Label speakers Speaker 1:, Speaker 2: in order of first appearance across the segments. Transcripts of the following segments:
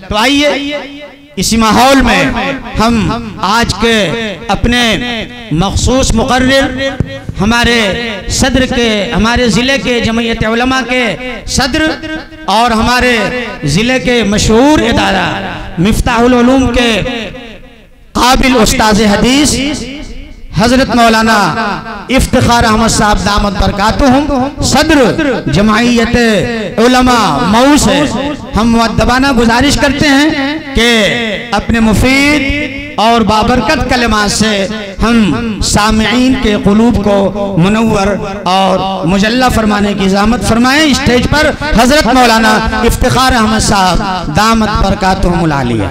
Speaker 1: तो आइए इसी माहौल में हम आज के अपने मखसूस मुकर्रिर हमारे सदर के, हमारे ज़िले के जमयत उलमा के सदर और हमारे ज़िले के मशहूर इदारा मिफ्ताहुल उलूम के काबिल उस्ताद हदीस हजरत मौलाना इफ्तिखार अहमद साहब दामत बरकातुहुम सदर जमायत उलमा मऊ से हम मुअद्दबाना गुजारिश करते हैं कि अपने मुफीद और बाबरकत कलमात से हम सामिईन के क़ुलूब को मुनव्वर और मुजल्ला फरमाने की ज़हमत फरमाएं। स्टेज पर हजरत मौलाना इफ्तिखार अहमद साहब दामत बरकातुहुमुल आलिया।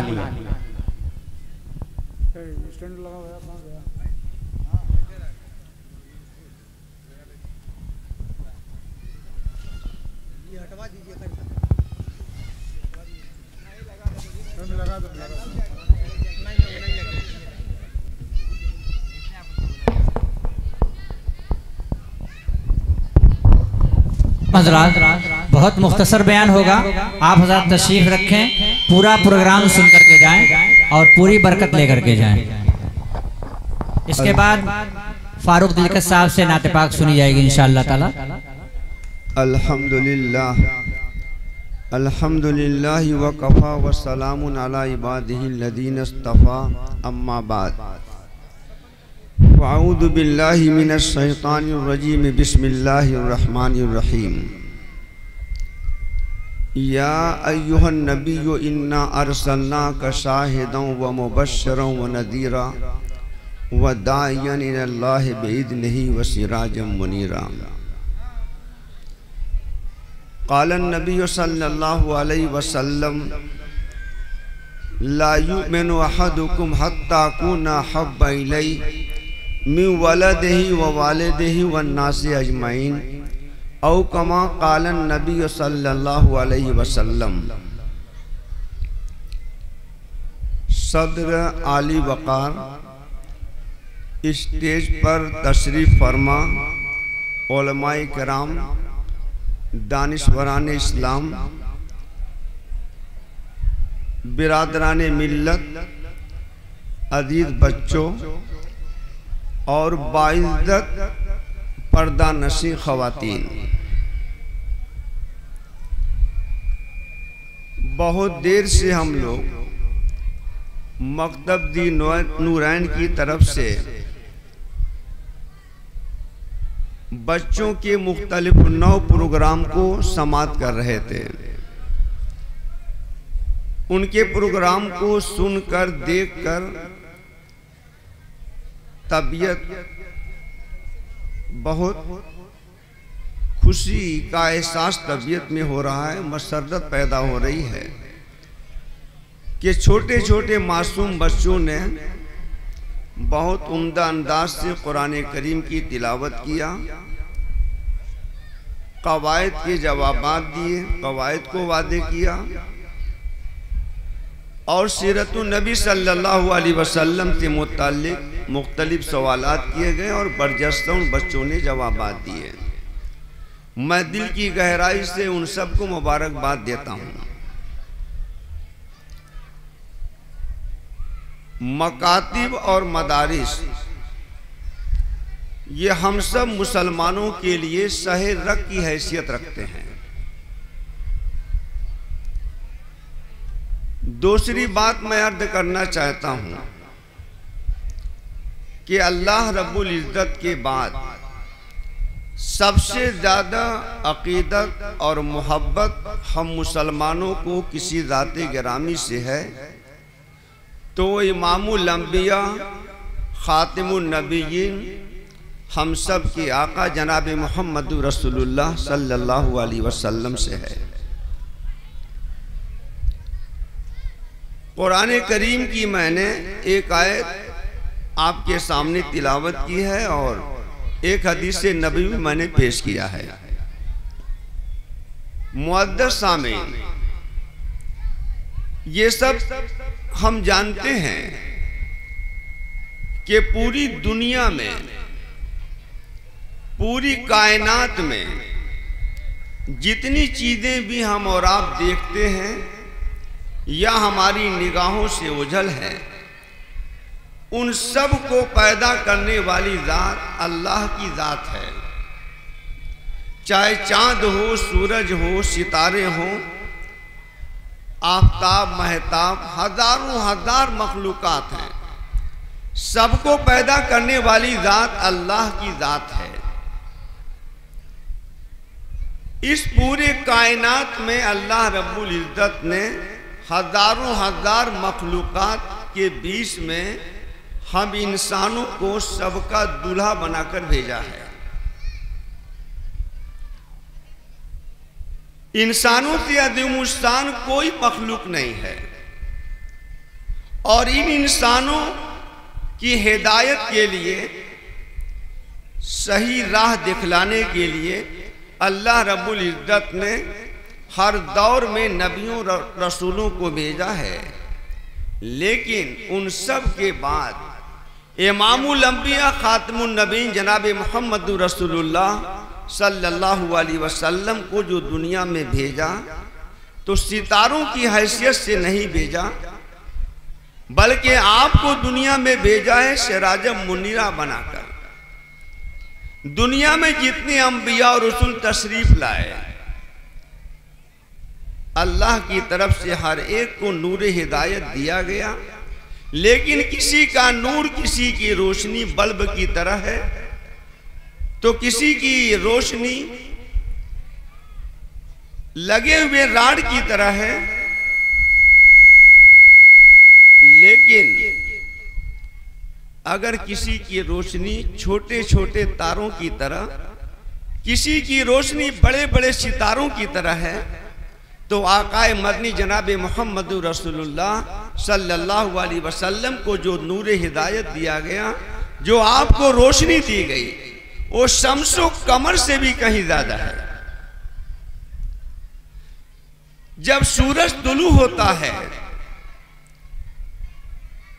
Speaker 2: हज़रात बहुत मुख्तसर बयान होगा, आप हज़रात तशरीफ रखें, पूरा प्रोग्राम सुन करके जाएं और पूरी बरकत लेकर के जाएं। इसके बाद फारूक दिलकश साहब से नाते पाक सुनी जाएगी इंशाअल्लाह ताला।
Speaker 3: अल्हम्दुलिल्लाह अल्हम्दुलिल्लाह व कफ़ा व सलामुन अला इबादिहिल्लज़ीना इस्तफ़ा अम्मा बाद अऊज़ु बिल्लाहि मिनश शैतानिर रजीम बिस्मिल्लाहिर रहमानिर रहीम। या अय्युहन नबिय्यु इन्ना अरसलनाका शाहिदन व मुबश्शिरन व नज़ीरा व दाइयन इलल्लाहि बिइज़्निहि व सिराजम मुनीरा। क़ालन नबिय्यु सल्लल्लाहु अलैहि वसल्लम ला युमिनु अहदुकुम हत्ता अकूना अहब्बा इलैहि मिन वलदिही व वालिदिही व अन्नासि अजमईन औ कमा क़ालन नबी सल्लल्लाहु अलैहि वसल्लम। सदर आली वक़ार स्टेज पर तशरीफ़ फरमा, उलमाए किराम, दानिशवरान इस्लाम, बिरादरान मिल्लत, अजीज़ बच्चों और बाइज़्ज़त पर्दा नशी ख़वातीन, बहुत देर से हम लोग मकतब दी नूरैन की तरफ से बच्चों के मुख्तलिफ नौ प्रोग्राम को समाप्त कर रहे थे। उनके प्रोग्राम को सुनकर देखकर तबीयत बहुत खुशी का एहसास तबीयत में हो रहा है, मसरत पैदा हो रही है कि छोटे छोटे मासूम बच्चों ने बहुत उम्दा अंदाज से कुरान करीम की तिलावत किया, कवायद के जवाबात दिए, कवायद को वादे किया और सीरतुन नबी सल्लल्लाहु अलैहि वसल्लम से मुताल्लिक मुख्तलिफ सवालात किए गए और बरजस्ता उन बच्चों ने जवाबात दिए। मैं दिल की गहराई से उन सबको मुबारकबाद देता हूँ। मकातिब और मदारिस ये हम सब मुसलमानों के लिए सहे रग की हैसियत रखते हैं। दूसरी बात मैं अर्ज करना चाहता हूँ कि अल्लाह रब्बुल इज़्ज़त के बाद सबसे ज़्यादा अक़ीदत और मोहब्बत हम मुसलमानों को किसी ज़ाते गिरामी से है तो इमामुल अंबिया ख़ातिमुन नबिय्यीन हम सब के आका जनाब मोहम्मद रसूलुल्लाह सल्लल्लाहु अलैहि वसल्लम से है। कुरान करीम की मैंने एक आयत आपके सामने तिलावत की है और एक हदीस नबी भी मैंने पेश किया है। मुअद्दस सामीन, ये सब हम जानते हैं कि पूरी दुनिया में, पूरी कायनात में जितनी चीज़ें भी हम और आप देखते हैं या हमारी निगाहों से ओझल हैं, उन सब को पैदा करने वाली ज़ात अल्लाह की ज़ात है। चाहे चांद हो, सूरज हो, सितारे हों, आफताब, महताब, हजारों हजार मखलूकात हैं, सबको पैदा करने वाली ज़ात अल्लाह की ज़ात है। इस पूरे कायनात में अल्लाह रब्बुल इज़्ज़त ने हजारों हजार मखलूकात के बीच में हम इंसानों को सबका दूल्हा बनाकर भेजा है। इंसानों से अज़ीमुश्शान कोई मखलूक नहीं है, और इन इंसानों की हिदायत के लिए, सही राह दिखलाने के लिए अल्लाह रब्बुल इज़्ज़त ने हर दौर में नबियों रसूलों को भेजा है। लेकिन उन सब के बाद इमामुल अंबिया खातमुन नबीन जनाब मोहम्मद रसूलुल्लाह सल्लल्लाहु अलैहि वसल्लम को जो दुनिया में भेजा, तो सितारों की हैसियत से नहीं भेजा, बल्कि आपको दुनिया में भेजा है सिराजम मुनीरा बनाकर। दुनिया में जितने अंबिया और रसूल तशरीफ लाए, अल्लाह की तरफ से हर एक को नूर हिदायत दिया गया, लेकिन किसी का नूर किसी की रोशनी बल्ब की तरह है, तो किसी की रोशनी लगे हुए राड की तरह है। लेकिन अगर किसी की रोशनी छोटे छोटे तारों की तरह, किसी की रोशनी बड़े बड़े सितारों की तरह है, तो आकाए मदनी जनाब मोहम्मद रसूलुल्लाह सल्लल्लाहु अलैहि वसल्लम को जो नूर हिदायत दिया गया, जो आपको रोशनी दी गई, वो शम्सो कमर से भी कहीं ज्यादा है। जब सूरज तुलू होता है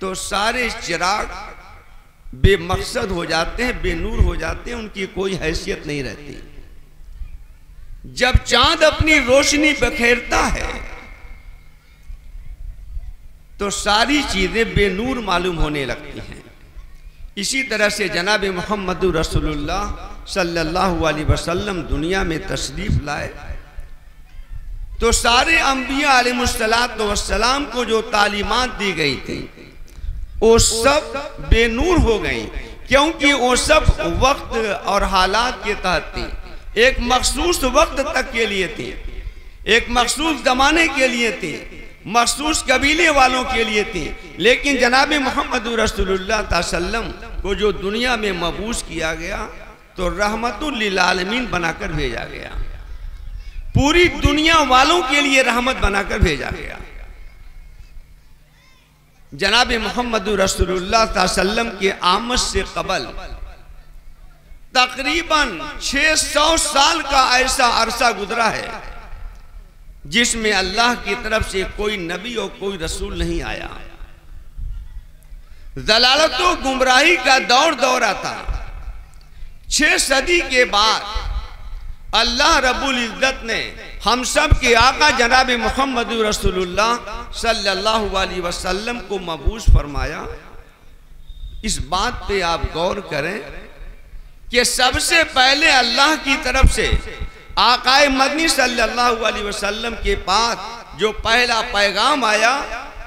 Speaker 3: तो सारे चिराग बेमकसद हो जाते हैं, बेनूर हो जाते हैं, उनकी कोई हैसियत नहीं रहती। जब चांद अपनी रोशनी बखेरता है तो सारी चीजें बेनूर मालूम होने लगती हैं। इसी तरह से जनाब मोहम्मद रसूलुल्लाह सल्लल्लाहु अलैहि वसल्लम दुनिया में तशरीफ लाए, तो सारे अंबिया अलैहिमुस्सलातु वस्सलाम को जो तालीमात दी गई थी, वो सब बेनूर हो गई, क्योंकि वो सब वक्त और हालात के तहत थी, एक मखसूस वक्त तक के लिए थी, एक मखसूस जमाने के लिए थी, मखसूस कबीले वालों के लिए थी। लेकिन जनाब मोहम्मद रसूलुल्लाह सल्लल्लाहु अलैहि वसल्लम को जो दुनिया में मबूस किया गया, तो रहमतुल लिल आलमीन बनाकर भेजा गया, पूरी दुनिया वालों के लिए रहमत बनाकर भेजा गया। जनाब मोहम्मद रसूलुल्लाह सल्लल्लाहु अलैहि वसल्लम के आमद से कबल तकरीबन 600 साल का ऐसा अरसा गुजरा है जिसमें अल्लाह की तरफ से कोई नबी और कोई रसूल नहीं आया। ज़लालत व गुमराही का दौर दौरा था। 6 सदी के बाद अल्लाह रब्बुल इज़्ज़त ने हम सब के आका जनाब मोहम्मद रसूलुल्लाह सल्लल्लाहु अलैहि वसल्लम को मबूस फरमाया। इस बात पे आप गौर करें कि सबसे पहले अल्लाह की तरफ से आकाए मदनी सल्लल्लाहु अलैहि वसल्लम के पास जो पहला पैगाम आया,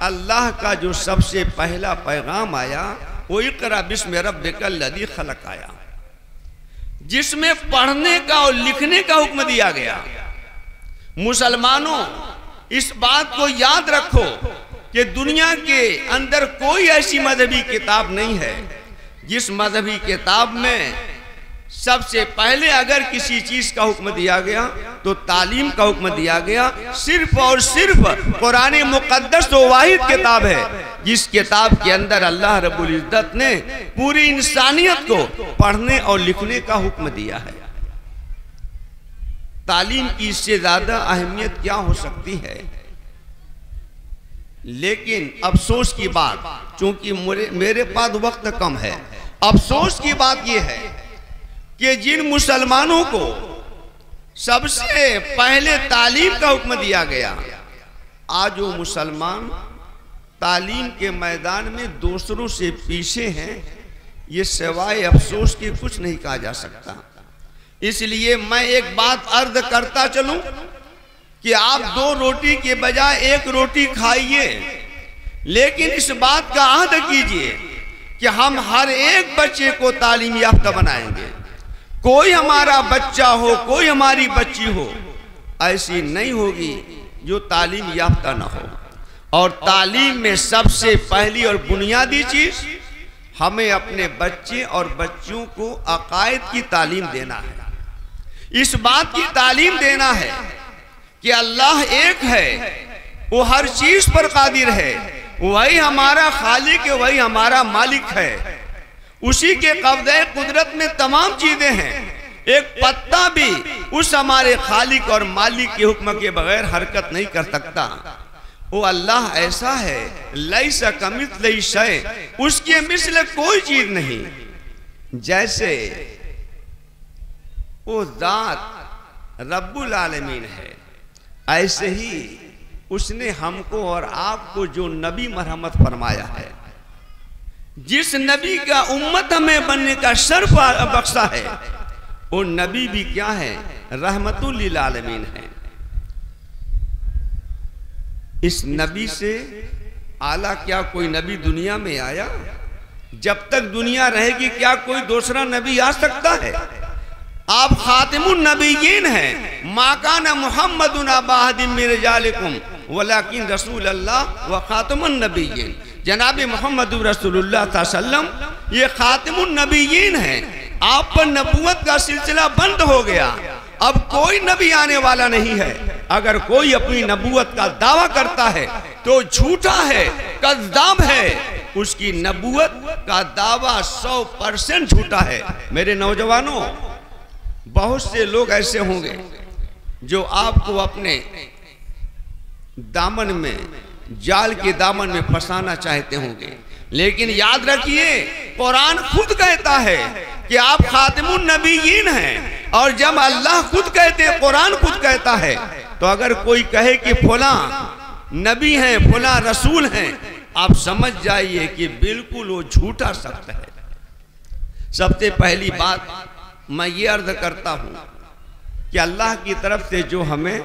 Speaker 3: अल्लाह का जो सबसे पहला पैगाम आया, वो इक़रा बिस्मि रब्बिकल लज़ी खलक़ आया, जिसमें पढ़ने का और लिखने का हुक्म दिया गया। मुसलमानों, इस बात को याद रखो कि दुनिया के अंदर कोई ऐसी मजहबी किताब नहीं है जिस मजहबी किताब में सबसे पहले अगर किसी चीज का हुक्म दिया गया तो तालीम का हुक्म दिया गया। सिर्फ और सिर्फ कुरान मुक़द्दस तो वाहिद किताब है जिस किताब के अंदर अल्लाह रब्बुल इज़्ज़त ने पूरी इंसानियत को पढ़ने और लिखने का हुक्म दिया है। तालीम की इससे ज्यादा अहमियत क्या हो सकती है। लेकिन अफसोस की बात, चूंकि मेरे पास वक्त कम है, अफसोस की बात यह है कि जिन मुसलमानों को सबसे पहले तालीम का हुक्म दिया गया, आज वो मुसलमान तालीम के मैदान में दूसरों से पीछे हैं, ये सिवाय अफसोस के कुछ नहीं कहा जा सकता। इसलिए मैं एक बात अर्ज करता चलूं कि आप 2 रोटी के बजाय 1 रोटी खाइए, लेकिन इस बात का अहद कीजिए कि हम हर एक बच्चे को तालीम याफ्ता बनाएंगे। कोई हमारा बच्चा हो, कोई हमारी बच्ची हो, ऐसी नहीं होगी जो तालीम याफ्ता ना हो। और तालीम में सबसे पहली और बुनियादी चीज हमें अपने बच्चे और बच्चियों को अकायद की तालीम देना है। इस बात की तालीम देना है कि अल्लाह एक है, वो हर चीज पर कादिर है, वही हमारा खालिक है, वही हमारा मालिक है, उसी के कब्ज़े कुदरत में तमाम चीजें हैं। एक पत्ता भी उस हमारे खालिक और मालिक के हुक्म के बगैर हरकत नहीं कर सकता। वो अल्लाह ऐसा है, लैसा कमिस्लिही शै, उसके मिस्ल कोई चीज नहीं। जैसे वो जात रब्बुल आलमीन है, ऐसे ही उसने हमको और आपको जो नबी मरहमत फरमाया है, जिस नबी का उम्मत हमें बनने का शर्फ बख्शा है, वो नबी भी क्या है? रहमतुल लिल आलमीन है। इस नबी से आला क्या कोई नबी दुनिया में आया? जब तक दुनिया रहेगी क्या कोई दूसरा नबी आ सकता है? आप खातिमुन नबीयीन हैं। मा काना मुहम्मदुन अबा अहदिम मिन रिजालिकुम वलाकिन रसूल अल्लाह व खातिमुन नबीयीन। जनाब मोहम्मद रसूलुल्लाह सल्लल्लाहु अलैहि वसल्लम ये खातिमुन नबीयीन हैं। आप पर नबूवत का सिलसिला बंद हो गया, अब कोई नबी आने वाला नहीं है। अगर कोई अपनी नबूवत का दावा करता है तो झूठा है, कज़्ज़ाब है। उसकी नबूवत का दावा 100% झूठा है। मेरे नौजवानों, बहुत से लोग ऐसे होंगे जो आपको अपने दामन में, जाल के दामन में फंसाना चाहते होंगे, लेकिन याद रखिए कुरान खुद कहता है कि आप खातिमुन नबीयीन हैं। और जब अल्लाह खुद कहते हैं, कुरान खुद कहता है, तो अगर कोई कहे कि फला नबी हैं, फला रसूल हैं, आप समझ जाइए कि बिल्कुल वो झूठा शब्द है। सबसे पहली बात मैं ये अर्ज करता हूं कि अल्लाह की तरफ से जो हमें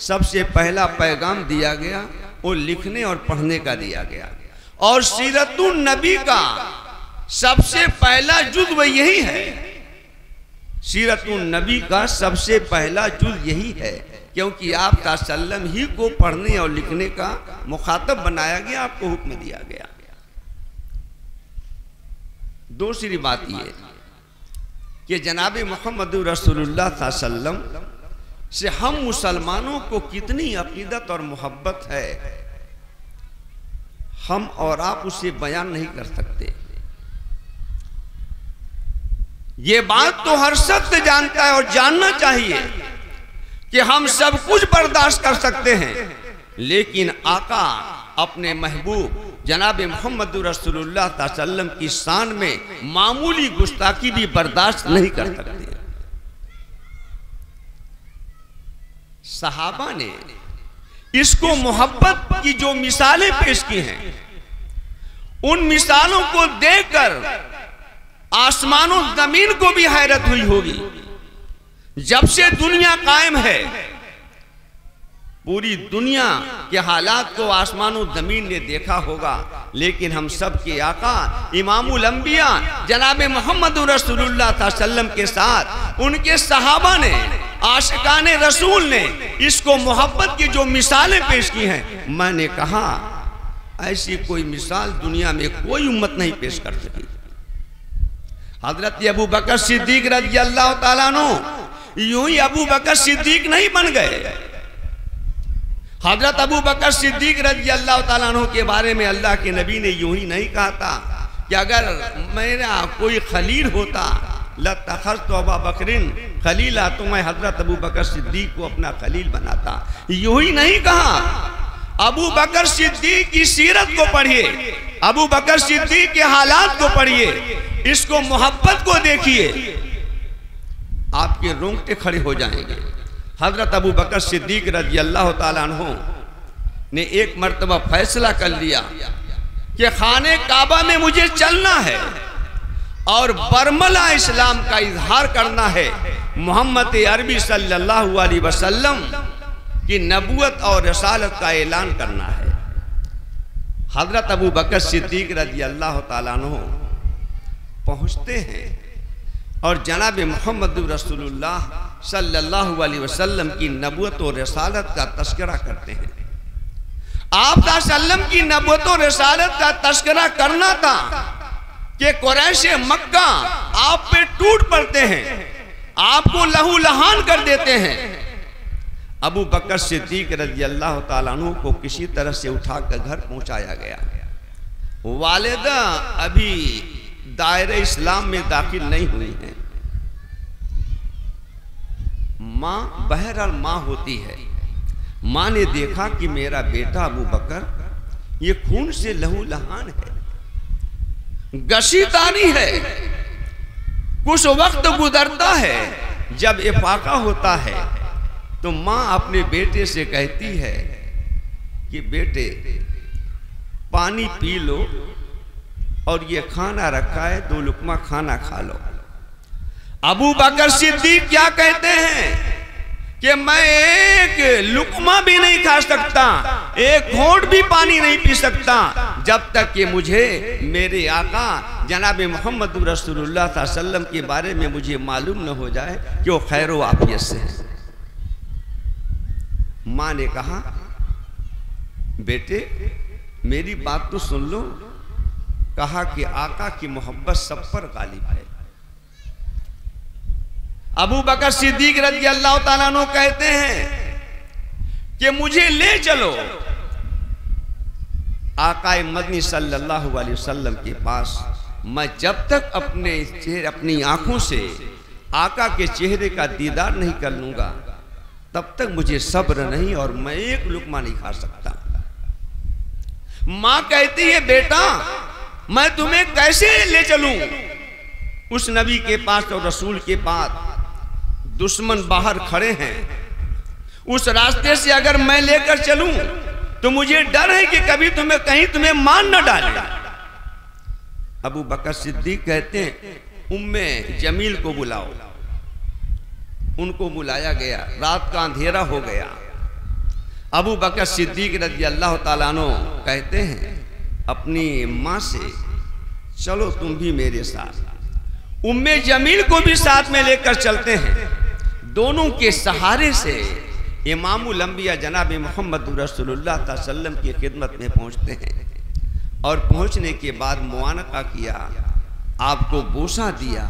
Speaker 3: सबसे पहला पैगाम दिया गया वो लिखने और पढ़ने का दिया गया, और सीरतुन नबी का सबसे पहला जुज़्व यही है। सीरतुन नबी का सबसे पहला जुज़्व यही है, क्योंकि आप सल्लम ही को पढ़ने और लिखने का मुखातब बनाया गया, आपको हुक्म दिया गया। दूसरी बात ये कि जनाब मोहम्मद रसूलुल्लाह सल्लम से हम मुसलमानों को कितनी अकीदत और मोहब्बत है, हम और आप उसे बयान नहीं कर सकते। ये बात तो हर शख्स जानता है और जानना चाहिए कि हम सब कुछ बर्दाश्त कर सकते हैं, लेकिन आका अपने महबूब जनाब मोहम्मद रसूलुल्लाह सल्लल्लाहु अलैहि वसल्लम की शान में मामूली गुस्ताखी भी बर्दाश्त नहीं कर सकते। सहाबा ने इसको मोहब्बत की जो मिसालें पेश की हैं, उन मिसालों को देखकर आसमानों जमीन को भी हैरत हुई होगी। जब से दुनिया कायम है, पूरी दुनिया के हालात को आसमानों जमीन ने देखा होगा, लेकिन हम सब के आका इमामुल अंबिया जनाब मोहम्मद रसूलुल्लाह सल्लल्लाहु अलैहि वसल्लम के साथ उनके सहाबा ने, आशिकाने रसूल ने इसको मोहब्बत की जो मिसालें पेश की हैं, मैंने कहा ऐसी कोई मिसाल दुनिया में कोई उम्मत नहीं पेश कर सकी। हजरत अबू बकर सिद्दीक रज़ी अल्लाह ताला अन्हु यूं ही अबू बकर सिद्दीक नहीं बन गए। हजरत अबू बकर सिद्दीक रज़ी अल्लाह ताला अन्हु के बारे में अल्लाह के नबी ने यूं ही नहीं कहा था कि अगर मेरा कोई खलील होता लतखज़्तु अबा बकरिन खलीला, तो मैं हजरत अबू बकर सिद्दीक को अपना खलील बनाता। यूं ही नहीं कहा। अबू बकर सिद्दीक की सीरत को पढ़िए, अबू बकर सिद्दीक के हालात को पढ़िए, इसको मोहब्बत को देखिए, आपके रोंगटे खड़े हो जाएंगे। हजरत अबू बकर सिद्दीक रज़ी अल्लाह ताला अन्हु ने एक मर्तबा फैसला कर लिया कि खाने काबा में मुझे चलना है और बरमला इस्लाम का इजहार करना है, मोहम्मद अरबी सल्लल्लाहु अलैहि वसल्लम की नबूवत और रसालत का ऐलान करना है। हजरत अबू बकर सिद्दीक रज़ी अल्लाह ताला अन्हु पहुँचते हैं और जनाब मोहम्मद रसूलुल्लाह सल्लल्लाहु अलैहि वसल्लम की नबूवत और रसालत का तस्करा करते हैं। आप सल्लम की नबूवत और रसालत का तस्करा करना था कि कुरैश मक्का आप पे टूट पड़ते हैं, आपको लहू लहान कर देते हैं। अबू बकर सिद्दीक रज़ी अल्लाह ताला अन्हु को किसी तरह से उठाकर घर पहुंचाया गया। वालिदा अभी दायरे इस्लाम में दाखिल नहीं हुई हैं। माँ बहरहाल माँ होती है। माँ ने देखा कि मेरा बेटा अबू बकर ये खून से लहू लहान है, गशीतानी है। कुछ वक्त गुजरता है, जब इफाका होता है तो माँ अपने बेटे से कहती है कि बेटे पानी पी लो और ये खाना रखा है, 2 लुकमा खाना खा लो। अबू बकर सिद्दीक क्या कहते हैं कि मैं एक लुकमा भी नहीं खा सकता, एक घोंट भी पानी नहीं पी सकता जब तक कि मुझे मेरे आका जनाब मोहम्मद रसूलुल्लाह सल्लल्लाहु अलैहि वसल्लम के बारे में मुझे मालूम न हो जाए कि वो खैर व आफियत से है। माँ ने कहा बेटे मेरी बात तो सुन लो। कहा कि आका की मोहब्बत सब पर गालिब है। अबू बकर सिद्दीक रज़ी अल्लाह ताला अन्हु कहते हैं कि मुझे ले चलो आकाए मदनी सल्लल्लाहु अलैहि वसल्लम के पास। मैं जब तक अपनी आंखों से आका के चेहरे का दीदार नहीं कर लूंगा तब तक मुझे सब्र नहीं और मैं एक लुकमा नहीं खा सकता। मां कहती है बेटा मैं तुम्हें कैसे ले चलूं उस नबी के पास और रसूल के पास, दुश्मन बाहर खड़े हैं। उस रास्ते से अगर मैं लेकर चलूं तो मुझे डर है कि कभी तुम्हें मार न डाले। अबू बकर सिद्दीक कहते हैं उम्मे जमील को बुलाओ। उनको बुलाया गया। रात का अंधेरा हो गया। अबू बकर सिद्दीक रज़ी अल्लाह ताला अन्हु कहते हैं अपनी माँ से चलो तुम भी मेरे साथ। उम्मे जमील को भी साथ में लेकर चलते हैं। दोनों के सहारे से इमामुल अंबिया जनाब मोहम्मद रसूलुल्लाह सल्लल्लाहु अलैहि वसल्लम की खिदमत में पहुँचते हैं और पहुँचने के बाद मुआनका किया, आपको बोसा दिया।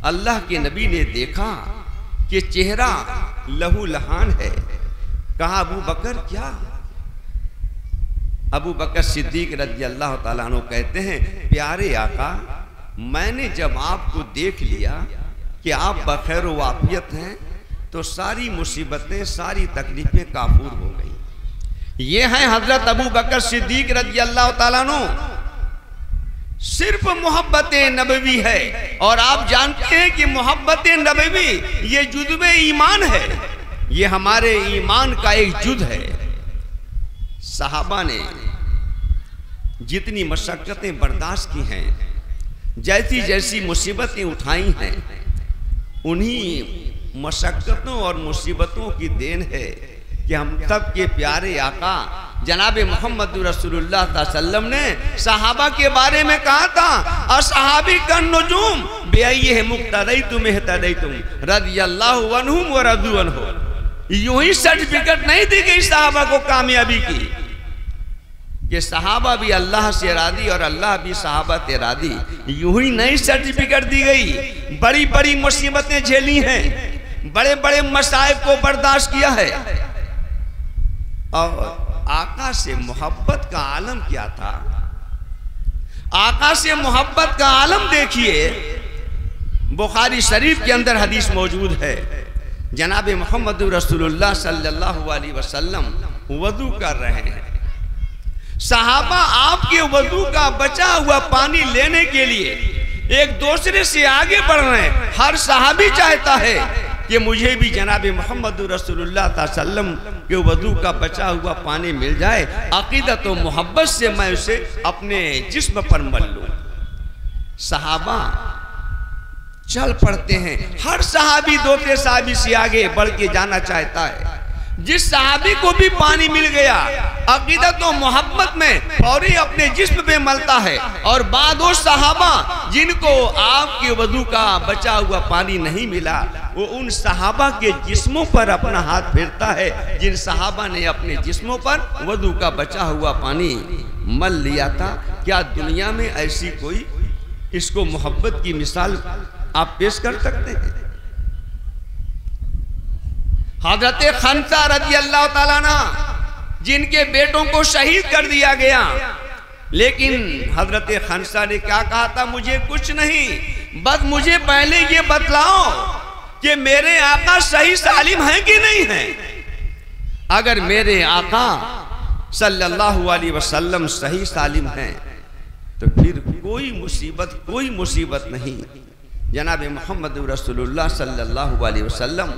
Speaker 3: अल्लाह के नबी ने देखा कि चेहरा लहू लहान है। कहा अबू बकर क्या? अबू बकर सिद्दीक रज़ी अल्लाह ताला अन्हु कहते हैं प्यारे आका मैंने जब आपको देख लिया कि आप बखैर वाफियत हैं तो सारी मुसीबतें सारी तकलीफें काबूल हो गई। ये हैं हजरत अबू बकर सिद्दीक रज़ी अल्लाह ताला अन्हु। सिर्फ मोहब्बत नबवी है और आप जानते हैं कि मोहब्बत नबवी ये जुज़्वे ईमान है, ये हमारे ईमान का एक जुज़ है। सहाबा ने जितनी मशक्क़तें बर्दाश्त की हैं, जैसी जैसी मुसीबतें उठाई हैं, उन्हीं मशक्क़तों और मुसीबतों की देन है कि हम सब के प्यारे आका जनाब मोहम्मद रसूलुल्लाह सल्लल्लाहु अलैहि वसल्लम ने सहाबा के बारे में कहा था असहाबी कन नुजूम बेअय्यिहि मुक्तदैतुम इहतदैतुम रज़ियल्लाहु अन्हुम व रज़ू अन्हु। यूं ही सर्टिफिकेट नहीं दी गई सहाबा को कामयाबी की कि सहाबा भी अल्लाह से राजी और अल्लाह भी सहाबा से राजी। यूं ही नई सर्टिफिकेट दी गई। बड़ी बड़ी मुसीबतें झेली हैं, बड़े बड़े मसाइब को बर्दाश्त किया है और आका से मोहब्बत का आलम क्या था। आका से मोहब्बत का आलम देखिए। बुखारी शरीफ के अंदर हदीस मौजूद है। जनाब मोहम्मद रसूलुल्लाह सल्लल्लाहु अलैहि वसल्लम वज़ू कर रहे हैं। सहाबा आपके वज़ू का बचा हुआ पानी लेने के लिए एक दूसरे से आगे बढ़ रहे हैं। हर सहाबी चाहता है कि मुझे भी जनाब मोहम्मद रसूलुल्लाह सल्लल्लाहु अलैहि वसल्लम के वजू का बचा हुआ पानी मिल जाए, अकीदत और मोहब्बत से मैं उसे अपने जिस्म पर मल लूं। सहाबा चल पड़ते हैं। हर सहाबी दूसरे सहाबी से आगे बढ़ के जाना चाहता है। जिस सहाबी को भी पानी मिल गया, अकीदत और मोहब्बत में फौरी अपने जिस्म पे मलता है। और बाद वो सहाबा जिनको आपके वजू का बचा हुआ पानी नहीं मिला, वो उन सहाबा के जिस्मों पर अपना हाथ फेरता है जिन सहाबा ने अपने जिस्मों पर वजू का बचा हुआ पानी मल लिया था। क्या दुनिया में ऐसी कोई इसको मोहब्बत की मिसाल आप पेश कर सकते हैं? हजरत खंसा रज़ी अल्लाह ताला ना, जिनके बेटों को शहीद कर दिया गया, लेकिन हजरत खंसा ने क्या कहा था? मुझे कुछ नहीं, बस मुझे पहले ये बतलाओ कि मेरे आका सही सालिम हैं कि नहीं हैं। अगर मेरे आका सल्लल्लाहु अलैहि वसल्लम सही सालिम हैं तो फिर कोई मुसीबत नहीं। जनाब मोहम्मद रसूलुल्लाह सल्लल्लाहु अलैहि वसल्लम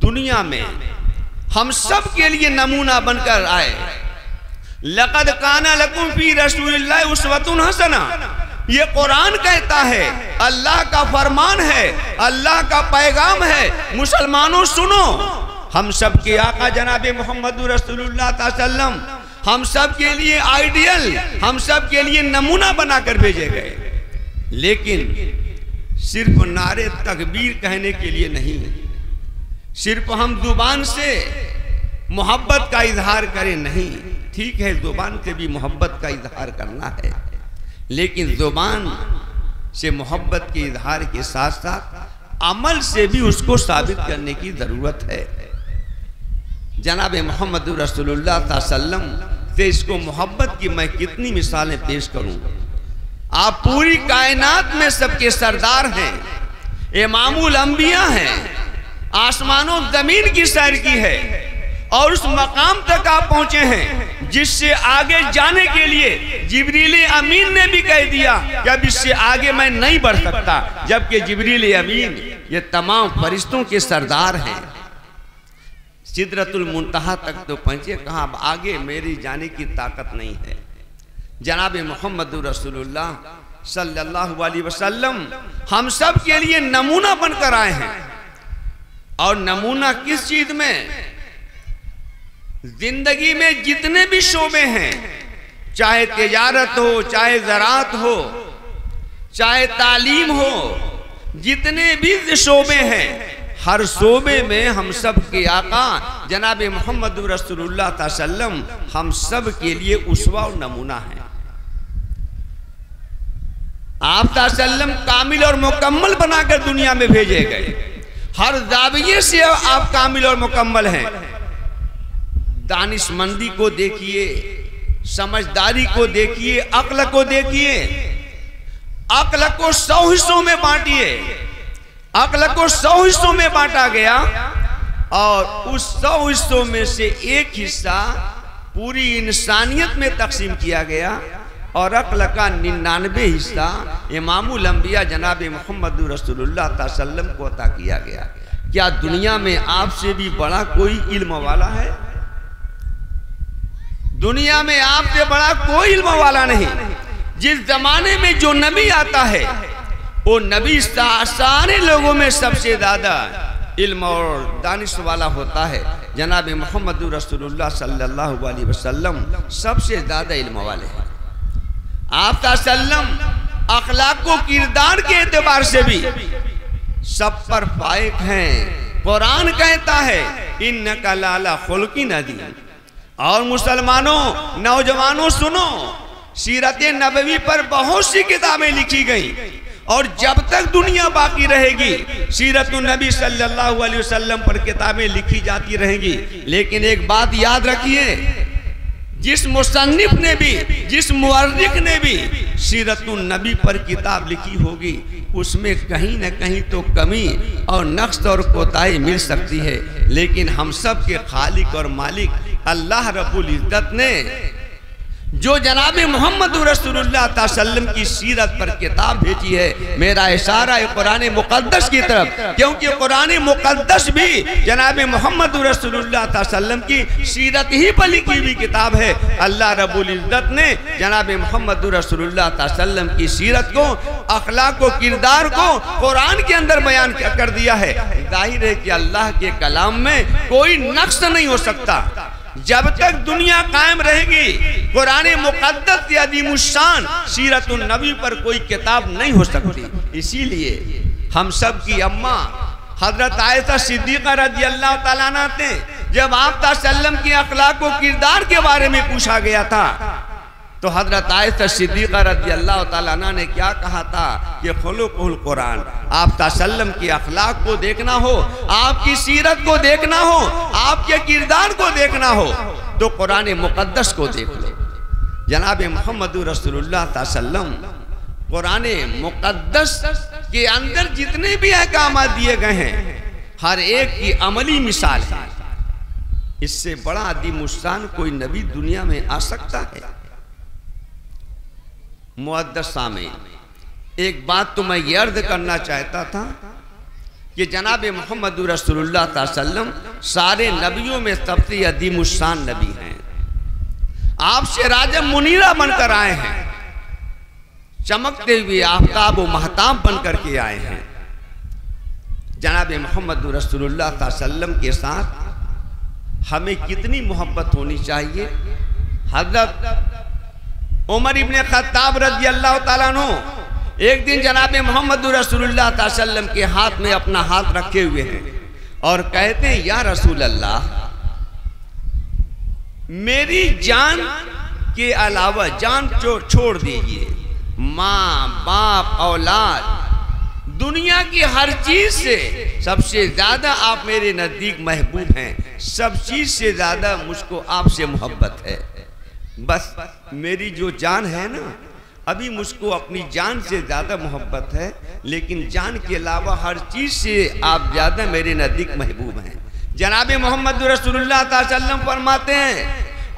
Speaker 3: दुनिया में हम सब के लिए नमूना बनकर आए। लक़द काना लकुम फी रसूलिल्लाहि उस्वतुन हसना, ये कुरान कहता है, अल्लाह का फरमान है, अल्लाह का पैगाम है। मुसलमानों सुनो, हम सब के आका जनाब मोहम्मद रसूलुल्लाह सल्लल्लाहु अलैहि वसल्लम हम सब के लिए आइडियल, हम सब के लिए नमूना बनाकर भेजे गए। लेकिन सिर्फ नारे तकबीर कहने के लिए नहीं, सिर्फ हम जुबान से मोहब्बत का इजहार करें नहीं। ठीक है, जुबान से भी मोहब्बत का इजहार करना है, लेकिन जुबान से मोहब्बत के इजहार के साथ साथ अमल से भी उसको साबित करने की जरूरत है। जनाब मोहम्मद रसूलुल्लाह सल्लल्लाहु अलैहि वसल्लम से इसको मोहब्बत की मैं कितनी मिसालें पेश करूं। आप पूरी कायनात में सबके सरदार हैं, इमामुल अंबिया हैं, आसमानों जमीन की सैर की है और उस मकाम तक आप पहुंचे हैं जिससे आगे जाने के लिए जिब्रील अमीन ने भी कह दिया कि अब इससे आगे मैं नहीं बढ़ सकता, जबकि जिब्रील अमीन ये तमाम फरिश्तों के सरदार हैं। सिदरतुल मुंतहा तक तो पहुंचे, कहा अब आगे मेरी जाने की ताकत नहीं है। जनाब मोहम्मद रसूलुल्लाह सल्लल्लाहु अलैहि वसल्लम हम सब के लिए नमूना बनकर आए हैं। और नमूना किस चीज में? जिंदगी में जितने भी शोबे हैं, चाहे तिजारत हो, चाहे ज़राअत हो, चाहे तालीम हो, जितने भी शोबे हैं, हर शोबे में हम सब के आका जनाब मोहम्मद रसूलुल्लाह सल्लल्लाहु अलैहि वसल्लम हम सब के लिए उसवा और नमूना है। आप सल्लल्लाहु अलैहि वसल्लम कामिल और मुकम्मल बनाकर दुनिया में भेजे गए। हर जाविये से आप कामिल और मुकम्मल हैं। दानिशमंदी को देखिए, समझदारी को देखिए, अक्ल को देखिए। अक्ल को 100 हिस्सों में बांटिए, अक्ल को 100 हिस्सों में बांटा गया और उस 100 हिस्सों में से एक हिस्सा पूरी इंसानियत में तकसीम किया गया और अक्ल का 99 हिस्सा इमामुल अंबिया जनाब मोहम्मद रसूलुल्लाह सल्लल्लाहु अलैहि वसल्लम को अता किया गया। क्या दुनिया में आपसे भी बड़ा कोई इल्म वाला है? दुनिया में आपसे बड़ा कोई इल्म वाला नहीं। जिस जमाने में जो नबी आता है वो नबी सारे लोगों में सबसे ज्यादा इल्म और दानिश वाला होता है। जनाब मोहम्मद रसूलुल्लाह सल्लल्लाहु अलैहि वसल्लम सबसे ज्यादा इल्म वाले हैं। आप सल्लम अखलाक को किरदार के एतबार से भी सब पर फाइक हैं। कुरान कहता है इन्नका लाला खुल्किन अज़ीम। और मुसलमानों, नौजवानों सुनो, सीरत नबवी पर बहुत सी किताबें लिखी गई और जब तक दुनिया बाकी रहेगी सीरत नबी सल्लल्लाहु अलैहि वसल्लम पर किताबें लिखी जाती रहेंगी। लेकिन एक बात याद रखिए, जिस मुसन्निफ ने भी, जिस मुअर्रिख ने भी सीरत नबी पर किताब लिखी होगी उसमें कहीं न कहीं तो कमी और नक्श और कोताही मिल सकती है। लेकिन हम सब के खालिक और मालिक अल्लाह रब्बुल इज्जत ने जो जनाब मोहम्मद रसूलुल्लाह सल्लम की सीरत पर किताब भेजी है। मेरा इशारा है कुरान मुक़द्दस की तरफ, क्योंकि कुरान मुक़द्दस भी जनाब मोहम्मद रसूलुल्लाह सल्लम की सीरत ही पर लिखी हुई किताब है। अल्लाह रब्बुल इज़्ज़त ने जनाब मोहम्मद रसूलुल्लाह सल्लम की सीरत को, अखलाक को, किरदार को कुरान के अंदर बयान कर दिया है। जाहिर है कि अल्लाह के कलाम में कोई नक्स नहीं हो सकता। जब तक दुनिया कायम रहेगी कुरान मुक़द्दस की अज़ीमुश्शान सीरतुन नबी पर कोई किताब नहीं हो सकती। इसीलिए हम सब की अम्मा हजरत आयशा सिद्दीक़ा रज़ियल्लाहु ताला अन्हा थे, जब आप सल्लम के अखलाक व किरदार के बारे में पूछा गया था तो हजरत आयशा सिद्दीक़ा रज़ियल्लाहु ताला अन्हा ने क्या कहा था कि खुलुक़ुल कुरान, आप सल्लम के अखलाक को देखना हो, आपकी सीरत को देखना हो, आपके किरदार को देखना हो तो कुरान मुक़द्दस को देख लो। जनाब मोहम्मद रसूलुल्लाह सल्लम कुरान मुक़द्दस के अंदर जितने भी अहकाम दिए गए हैं हर एक की अमली मिसाल है। इससे बड़ा अज़ीमुश्शान कोई नबी दुनिया में आ सकता है? मुअद्दस सामीन, एक बात तो मैं ये अर्ज करना चाहता था कि जनाब मोहम्मद रसूलुल्लाह सल्लम सारे नबियों में सबसे अज़ीमुश्शान नबी हैं। आप सिराज मुनीरा बनकर आए हैं, चमकते हुए आफताब व महताब बनकर के आए हैं। जनाब मोहम्मद रसूलुल्लाह सल्लम के साथ हमें कितनी मोहब्बत होनी चाहिए। हज़रत उमर इब्ने खत्ताब रज़ियल्लाहु ताला अन्हु एक दिन जनाब मोहम्मद रसूलुल्लाह सल्लम के हाथ में अपना हाथ रखे हुए हैं और कहते हैं, या रसूल अल्लाह, मेरी जान के अलावा जान छोड़ दीजिए, माँ बाप औलाद दुनिया की हर चीज से सबसे ज्यादा आप मेरे नजदीक महबूब हैं। सब चीज से ज्यादा मुझको आपसे मोहब्बत है। बस मेरी जो जान है ना, अभी मुझको अपनी जान से ज्यादा मोहब्बत है, लेकिन जान के अलावा हर चीज से आप ज्यादा मेरे नजदीक महबूब हैं। जनाब मोहम्मद रसूलुल्लाह सल्लल्लाहु अलैहि वसल्लम फरमाते हैं,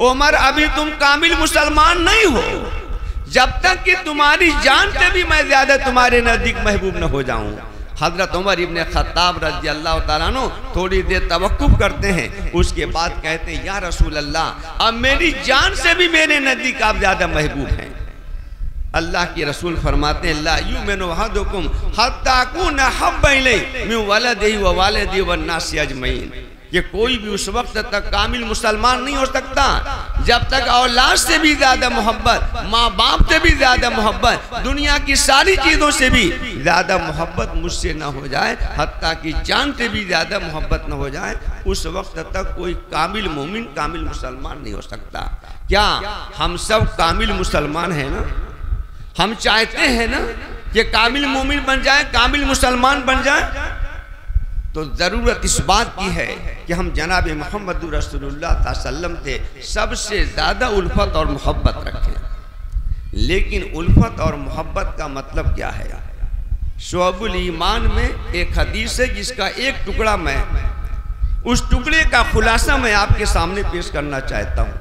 Speaker 3: उमर अभी तुम कामिल मुसलमान नहीं हो जब तक कि तुम्हारी जान से भी मैं ज्यादा तुम्हारे नजदीक महबूब न हो जाऊं। हजरत उमर इब्ने खत्ताब रज़ियल्लाहु ताला अन्हु थोड़ी देर तवक्कुफ करते हैं, उसके बाद कहते हैं, या रसूल अल्लाह, अब मेरी जान से भी मेरे नजदीक आप ज्यादा महबूब हैं। अल्लाह के रसूल फरमाते हैं, ला युमिनु अहदुकुम हत्ता अकूना हब्बा इलैहि मिन वलदिही व वालिदिही वन नासि अजमईन। ये कोई भी उस वक्त तक कामिल मुसलमान नहीं हो सकता जब तक औलाद से भी ज्यादा मोहब्बत, माँ बाप से भी ज्यादा मोहब्बत, दुनिया की सारी चीजों से भी ज्यादा मोहब्बत मुझसे ना हो जाए, हत्ता कि जान से भी ज्यादा मोहब्बत ना हो जाए। उस वक्त तक कोई कामिल मोमिन, कामिल मुसलमान नहीं हो सकता। क्या हम सब कामिल मुसलमान हैं ना? हम चाहते हैं ना कि कामिल मोमिन बन जाए, कामिल मुसलमान बन जाए? तो ज़रूरत इस बात की है कि हम जनाब मोहम्मद रसूलुल्लाह सल्लम से सबसे ज़्यादा उल्फत और मोहब्बत रखें। लेकिन उल्फत और मोहब्बत का मतलब क्या है? शुअबुल ईमान में एक हदीस है जिसका एक टुकड़ा मैं, उस टुकड़े का खुलासा मैं आपके सामने पेश करना चाहता हूँ।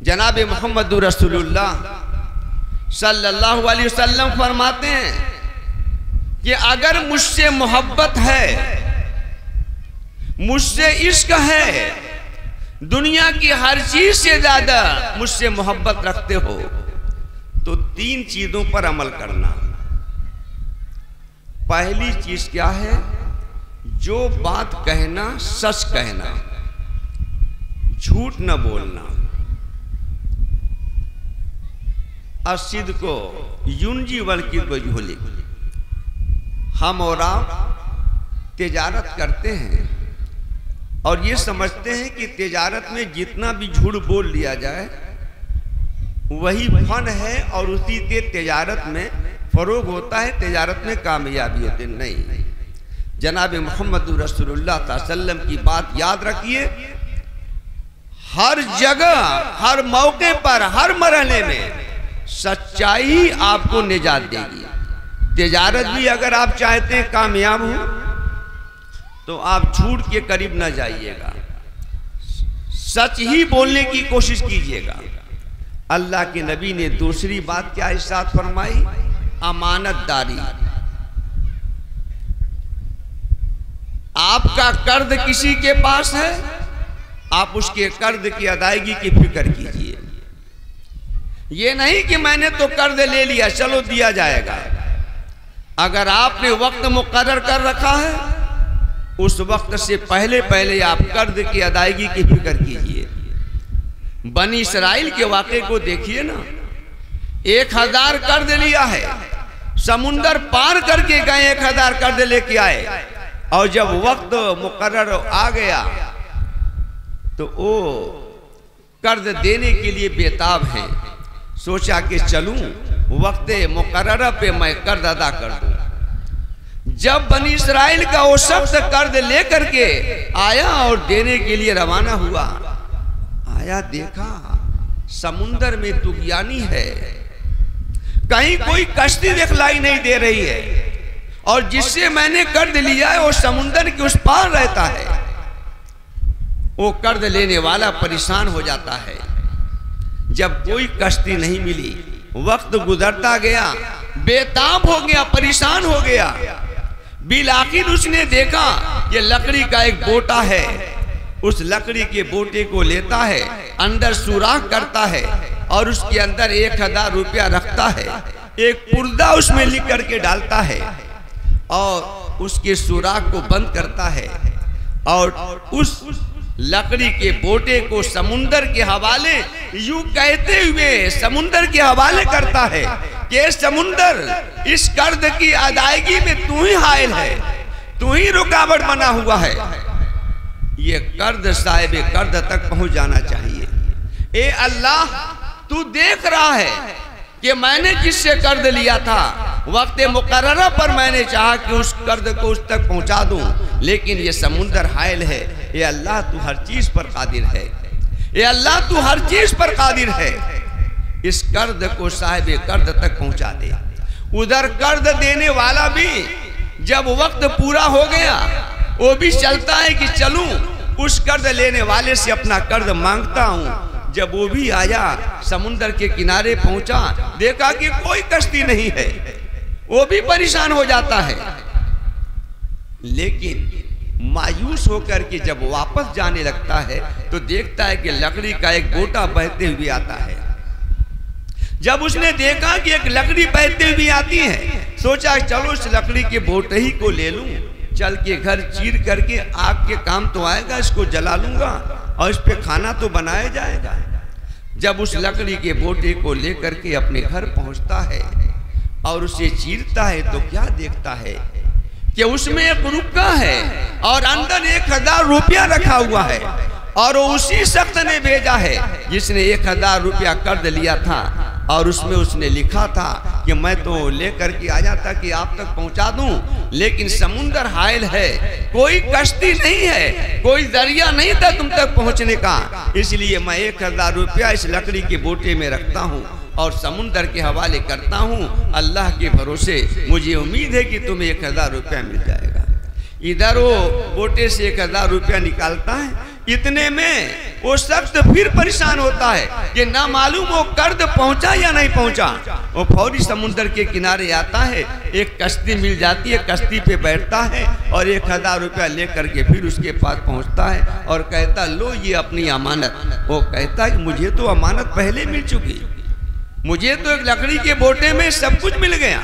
Speaker 3: जनाब मोहम्मद रसूलुल्लाह सल्लल्लाहु अलैहि वसल्लम फरमाते हैं कि अगर मुझसे मोहब्बत है, मुझसे इश्क है, दुनिया की हर चीज से ज्यादा मुझसे मोहब्बत रखते हो तो तीन चीजों पर अमल करना। पहली चीज क्या है? जो बात कहना सच कहना, झूठ न बोलना। असिद को युनजी वल किज़्ब युहलिक। हम और आप तिजारत करते हैं और ये समझते हैं कि तिजारत में जितना भी झूठ बोल लिया जाए वही फन है और उसी से तिजारत में फरोग होता है, तिजारत में कामयाबी होती नहीं। जनाब मोहम्मद रसूलुल्लाह सल्लल्लाहु अलैहि वसल्लम की बात याद रखिए, हर जगह, हर मौके पर, हर मरहले में सच्चाई आपको निजात देगी। तिजारत भी अगर आप चाहते हैं कामयाब हो तो आप झूठ के करीब न जाइएगा, सच ही बोलने की कोशिश कीजिएगा। अल्लाह के नबी ने दूसरी बात क्या इरशाद फरमाई? अमानतदारी। आपका कर्ज किसी के पास है, आप उसके कर्ज की अदायगी की फिक्र कीजिए। ये नहीं कि मैंने तो कर्ज ले लिया चलो दिया जाएगा। अगर आपने वक्त मुकर्रर कर रखा है, उस वक्त से पहले पहले आप कर्ज की अदायगी की फिक्र कीजिए। बनी इस्राइल के वाक़े को देखिए ना, 1000 कर्ज लिया है, समुंदर पार करके गए, 1000 कर्ज लेके आए, और जब वक्त मुकर्रर आ गया तो वो कर्ज देने के लिए बेताब हैं। सोचा कि चलूं वक्त मुकर्रर पे मैं कर्ज अदा कर दूं। जब बनी इस्राइल का वो शख्स कर्ज लेकर के आया और देने के लिए रवाना हुआ, आया देखा समुंदर में तुगयानी है, कहीं कोई कश्ती दिखलाई नहीं दे रही है, और जिससे मैंने कर्ज लिया है वो समुंदर के उस पार रहता है। वो कर्ज लेने वाला परेशान हो जाता है। जब कोई कश्ती नहीं मिली, वक्त गुजरता गया, बेताब हो गया, परेशान हो गया। बिल आखिर उसने देखा ये लकड़ी का एक बोटा है, उस लकड़ी के बोटे को लेता है, अंदर सुराख करता है और उसके अंदर 1000 रुपया रखता है, एक पुर्दा उसमें लिख करके डालता है और उसके सुराख को बंद करता है और उस लकड़ी के बोटे को समुंदर के हवाले, यूं कहते हुए समुंदर के हवाले करता है कि समुंदर, इस कर्ज की अदायगी में तू ही हायल है, तू ही रुकावट बना हुआ है। ये कर्ज साहिब कर्ज तक पहुंच जाना चाहिए। ए अल्लाह, तू देख रहा है कि मैंने जिससे कर्ज लिया था, वक्त मुकर्रर पर मैंने चाहा कि उस कर्ज को उस तक पहुंचा दूं, लेकिन ये समुंदर हायल है। ये अल्लाह तू हर चीज पर कादिर है, ये अल्लाह तू हर चीज पर कादिर है। इस कर्ज को साहिब कर्ज तक पहुंचा दे। उधर कर्ज देने वाला भी जब वक्त पूरा हो गया, वो भी चलता है कि चलूं उस कर्ज लेने वाले से अपना कर्ज मांगता हूं। जब वो भी आया, समुंदर के किनारे पहुंचा, देखा कि कोई कश्ती नहीं है, वो भी परेशान हो जाता है। लेकिन मायूस होकर के जब वापस जाने लगता है तो देखता है कि लकड़ी का एक बोटा बहते हुए आता है। जब उसने देखा कि एक लकड़ी बहते हुए आती है, सोचा चलो इस लकड़ी के बोटे ही को ले लूं, चल के घर चीर करके आग के काम तो आएगा, इसको जला लूंगा और इस पे खाना तो बनाया जाएगा। जब उस लकड़ी के बोटे को लेकर के अपने घर पहुंचता है और उसे चीरता है तो क्या देखता है कि उसमें एक रुपया है और अंदर 1000 रुपया रखा हुआ है, और उसी शख्स ने भेजा है जिसने 1000 रुपया कर्ज लिया था, और उसमें उसने लिखा था कि मैं तो लेकर के आया था कि आप तक पहुंचा दूं, लेकिन समुंदर हायल है, कोई कश्ती नहीं है, कोई जरिया नहीं था तुम तक पहुंचने का, इसलिए मैं 1000 रुपया इस लकड़ी के बोटे में रखता हूं और समुंदर के हवाले करता हूं। अल्लाह के भरोसे मुझे उम्मीद है कि तुम्हें 1000 रुपया मिल जाएगा। इधर वो बोटे से 1000 रुपया निकालता है, इतने में वो शख्स फिर परेशान होता है कि ना मालूम वो कर्ज पहुंचा या नहीं पहुंचा। वो फौरी समुंदर के किनारे आता है, एक कश्ती मिल जाती है, कश्ती पे बैठता है और 1000 रुपया लेकर के फिर उसके पास पहुंचता है और कहता लो ये अपनी अमानत। वो कहता है मुझे तो अमानत पहले मिल चुकी, मुझे तो एक लकड़ी के बोटे में सब कुछ मिल गया।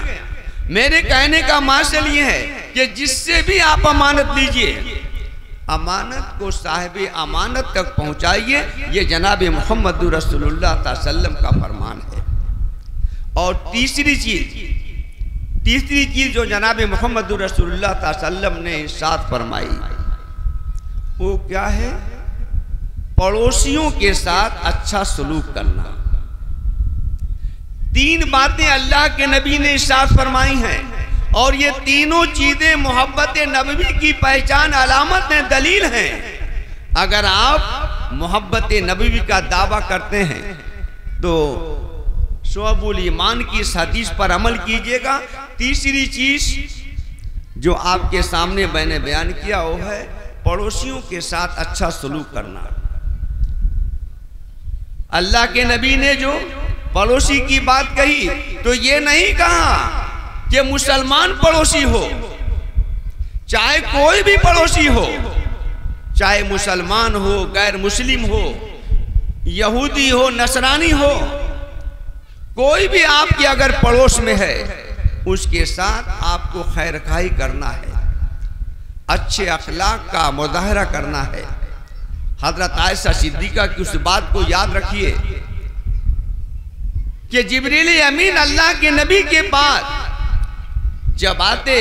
Speaker 3: मेरे कहने का मकसद ये है कि जिससे भी आप अमानत लीजिए, अमानत को साहिब अमानत तक पहुंचाइए। ये जनाब मोहम्मद रसूलुल्लाह सल्लल्लाहु अलैहि वसल्लम का फरमान है। और तीसरी चीज जो जनाब मोहम्मद रसूलुल्लाह सल्लल्लाहु अलैहि वसल्लम ने इरशाद फरमाई, वो क्या है? पड़ोसियों के साथ अच्छा सलूक करना। 3 बातें अल्लाह के नबी ने इरशाद फरमाई हैं, और ये तीनों चीजें मोहब्बत नबवी की पहचान, अलामत हैं, दलील हैं। अगर आप मोहब्बत नबवी का दावा करते हैं तो शुअबुल ईमान की इस हदीस पर अमल कीजिएगा। तीसरी चीज जो आपके सामने मैंने बयान किया वो है पड़ोसियों के साथ अच्छा सलूक करना। अल्लाह के नबी ने जो पड़ोसी की बात कही तो ये नहीं कहा कि मुसलमान पड़ोसी हो, चाहे कोई भी पड़ोसी हो, चाहे मुसलमान हो, गैर मुस्लिम हो, यहूदी हो, नसरानी हो, कोई भी आपके अगर पड़ोस में है उसके साथ आपको खैर खाई करना है, अच्छे अखलाक का मुजाहरा करना है। हजरत आयशा सिद्दीका की उस बात को याद रखिए कि जिब्रील अमीन अल्लाह के नबी के पास जब आते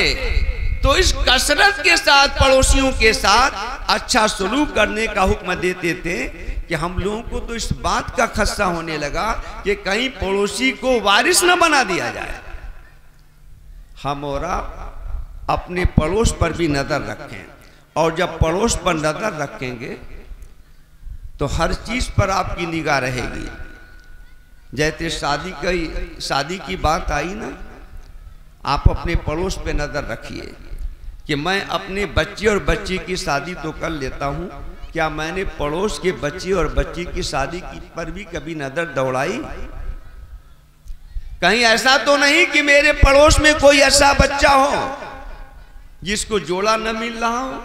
Speaker 3: तो इस कसरत के साथ पड़ोसियों के साथ अच्छा सलूक करने का हुक्म देते थे कि हम लोगों को तो इस बात का खदशा होने लगा कि कहीं पड़ोसी को वारिस न बना दिया जाए। हम और आप अपने पड़ोस पर भी नजर रखें, और जब पड़ोस पर नजर रखेंगे तो हर चीज पर आपकी निगाह रहेगी। जैसे शादी की बात आई ना, आप अपने पड़ोस पे नजर रखिए कि मैं अपने बच्चे और बच्ची की शादी तो कर लेता हूँ, क्या मैंने पड़ोस के बच्चे और बच्ची की शादी पर भी कभी नजर दौड़ाई? कहीं ऐसा तो नहीं कि मेरे पड़ोस में कोई ऐसा बच्चा हो जिसको जोड़ा न मिल रहा हो,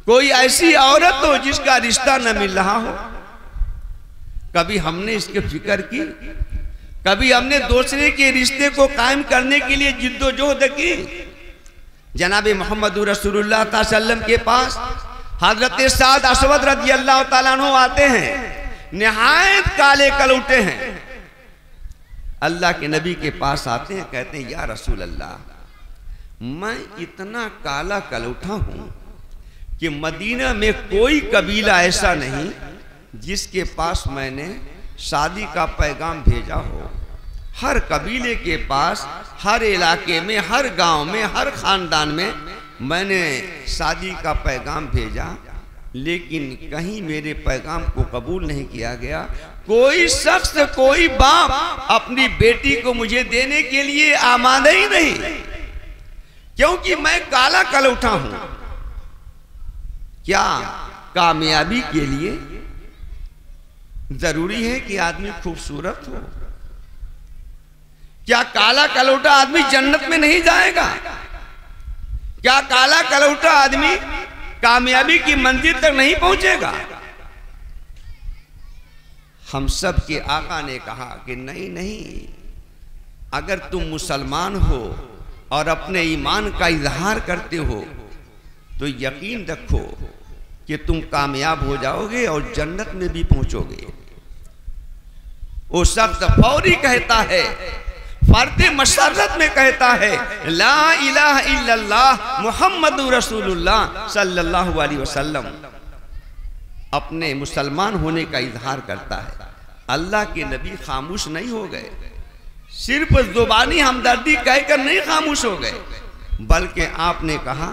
Speaker 3: कोई ऐसी औरत हो जिसका रिश्ता न मिल रहा हो। कभी हमने इसकी फिक्र की? कभी हमने दूसरे के रिश्ते को कायम करने के लिए जिद्दोजहद की? जनाब मोहम्मद रसूलुल्लाह सल्लल्लाहु अलैहि वसल्लम के पास हजरत साद असवद रज़ी अल्लाह ताला अन्हु आते हैं, निहायत काले कलौटे हैं। अल्लाह के नबी के पास आते हैं, कहते हैं या रसूल अल्लाह, मैं इतना काला कलौठा हूं कि मदीना में कोई कबीला ऐसा नहीं जिसके पास मैंने शादी का पैगाम भेजा हो। हर कबीले के पास, हर इलाके में, हर गांव में, हर खानदान में मैंने शादी का पैगाम भेजा, लेकिन कहीं मेरे पैगाम को कबूल नहीं किया गया। कोई शख्स, कोई बाप अपनी बेटी को मुझे देने के लिए आमादा ही नहीं, क्योंकि मैं काला कलौठा हूं। क्या कामयाबी के लिए जरूरी है कि आदमी खूबसूरत हो? क्या काला कलौटा आदमी जन्नत में नहीं जाएगा? क्या काला कलौटा आदमी कामयाबी की मंजिल तक नहीं पहुंचेगा? हम सब के आका ने कहा कि नहीं नहीं, अगर तुम मुसलमान हो और अपने ईमान का इजहार करते हो तो यकीन रखो कि तुम कामयाब हो जाओगे और जन्नत में भी पहुंचोगे। वो शख्स फौरी कहता है, फर्द मशर्रत में कहता है, ला इलाहा इल्लल्लाह मुहम्मदुर रसूलुल्लाह सल्लल्लाहु अलैहि वसल्लम, अपने मुसलमान होने का इजहार करता है। अल्लाह के नबी खामोश नहीं हो गए, सिर्फ जुबानी हमदर्दी कहकर नहीं खामोश हो गए, बल्कि आपने कहा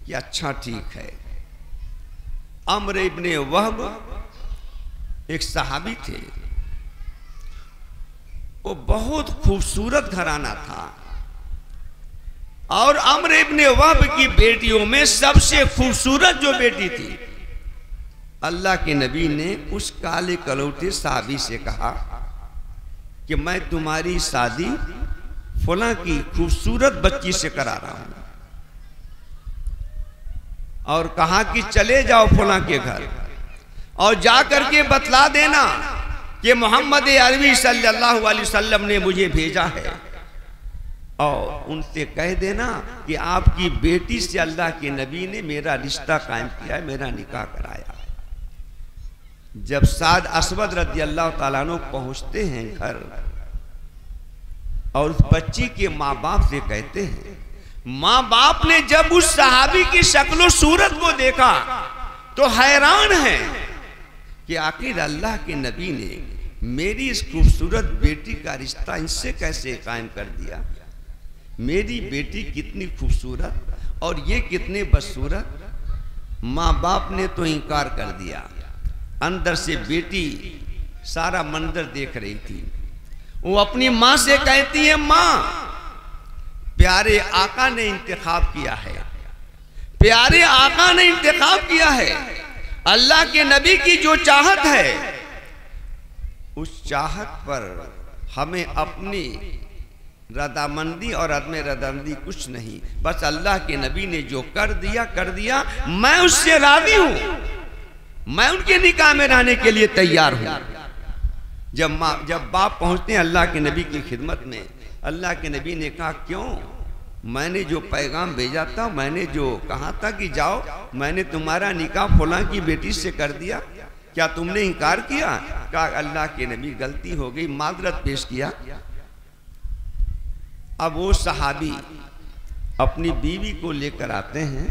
Speaker 3: कि अच्छा ठीक है। अम्र इब्ने वहब एक सहाबी थे, वो बहुत खूबसूरत घराना था, और अम्र इब्ने वहब की बेटियों में सबसे खूबसूरत जो बेटी थी, अल्लाह के नबी ने उस काले कलौटे साहबी से कहा कि मैं तुम्हारी शादी फलां की खूबसूरत बच्ची से करा रहा हूं, और कहा कि चले जाओ फलां के घर और जा करके बतला देना कि मोहम्मद अरबी सल्लल्लाहु अलैहि वसल्लम ने मुझे भेजा है, और उनसे कह देना कि आपकी बेटी से अल्लाह के नबी ने मेरा रिश्ता कायम किया है, मेरा निकाह कराया है। जब साद असवद रज़ी अल्लाह ताला अन्हु पहुंचते हैं घर, और उस बच्ची के माँ बाप से कहते हैं, माँ बाप ने जब उस सहाबी की शक्ल सूरत को देखा तो हैरान है कि आखिर अल्लाह के नबी ने मेरी इस खूबसूरत बेटी का रिश्ता इससे कैसे कायम कर दिया। मेरी बेटी कितनी खूबसूरत और ये कितने बदसूरत। माँ बाप ने तो इनकार कर दिया। अंदर से बेटी सारा मंजर देख रही थी। वो अपनी माँ से कहती है, माँ प्यारे आका ने इंतखाब किया है, प्यारे आका ने इंतखाब किया है। अल्लाह के नबी की जो चाहत है उस चाहत पर हमें अपनी रदामंदी और अदम रदामंदी कुछ नहीं, बस अल्लाह के नबी ने जो कर दिया, मैं उससे राजी हूं, मैं उनके निकाह में रहने के लिए तैयार हूं। जब बाप पहुंचते हैं अल्लाह के नबी की खिदमत में, अल्लाह के नबी ने कहा क्यों, मैंने जो पैगाम भेजा था, मैंने जो कहा था कि जाओ, मैंने तुम्हारा निकाह फलां की बेटी से कर दिया, क्या तुमने इनकार किया? कहा अल्लाह के नबी गलती हो गई, माजरत पेश किया। अब वो सहाबी अपनी बीवी को लेकर आते हैं,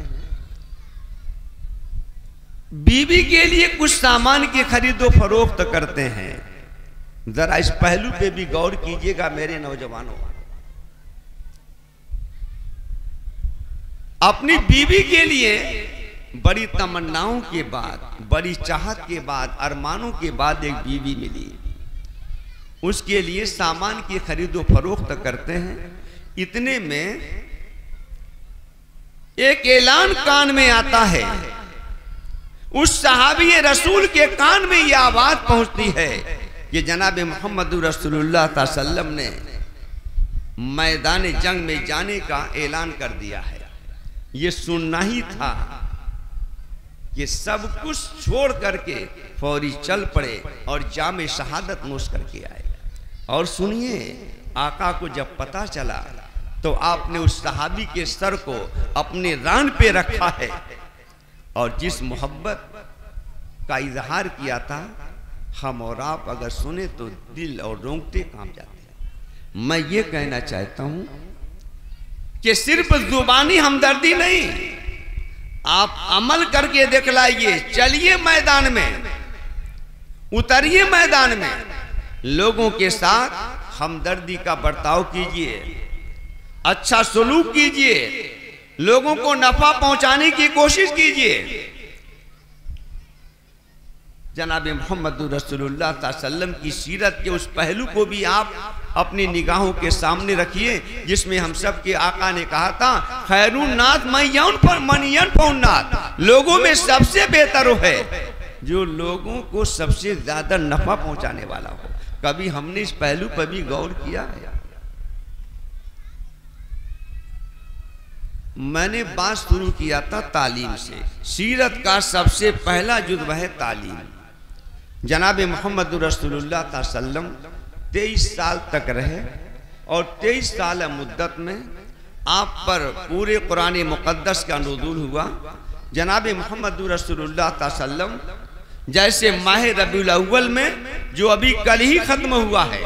Speaker 3: बीवी के लिए कुछ सामान की खरीदो फरोख्त करते हैं। जरा इस पहलू पे भी गौर कीजिएगा मेरे नौजवानों। अपनी बीवी के लिए बड़ी तमन्नाओं के बाद, बड़ी चाहत के बाद, अरमानों के बाद एक बीवी मिली, उसके लिए सामान की खरीदो फरोख्त करते हैं। इतने में एक ऐलान कान में आता है, उस सहाबी रसूल के कान में यह आवाज पहुंचती है कि जनाब मोहम्मद रसूलुल्लाह सल्लल्लाहु अलैहि वसल्लम ने मैदान जंग में जाने का ऐलान कर दिया है। ये सुनना ही था कि सब कुछ छोड़ करके फौरी चल पड़े और जामे शहादत नोश करके आए। और सुनिए, आका को जब पता चला तो आपने उस सहाबी के सर को अपने रान पे रखा है और जिस मोहब्बत का इजहार किया था, हम और आप अगर सुने तो दिल और रोंगटे कांप जाते हैं। मैं ये कहना चाहता हूं कि सिर्फ जुबानी हमदर्दी नहीं, आप अमल करके दिखलाइए। चलिए मैदान में, उतरिए मैदान में, लोगों के साथ हमदर्दी का बर्ताव कीजिए, अच्छा सलूक कीजिए, लोगों को नफा पहुंचाने की कोशिश कीजिए। जनाब मोहम्मद रसूलुल्लाह सल्लल्लाहु अलैहि वसल्लम की सीरत के उस पहलू को भी आप अपनी निगाहों के सामने रखिए, जिसमें हम सब के आका ने कहा था, खैरुन नास मन यनफउन्नास, लोगों में सबसे बेहतर है जो लोगों को सबसे ज्यादा नफा पहुंचाने वाला हो। कभी हमने इस पहलू पर भी गौर किया है? मैंने बात शुरू किया था तालीम से। सीरत का सबसे पहला जुज़्व है तालीम। जनाब मोहम्मद रसूलुल्लाह सल्लल्लाहु अलैहि वसल्लम 23 साल तक रहे और 23 साल मुद्दत में आप पर पूरे कुरान मुक़द्दस का नुज़ूल हुआ। जनाब मोहम्मद रसूलुल्लाह सल्लल्लाहु अलैहि वसल्लम जैसे माह रबीउल अव्वल में, जो अभी कल ही खत्म हुआ है,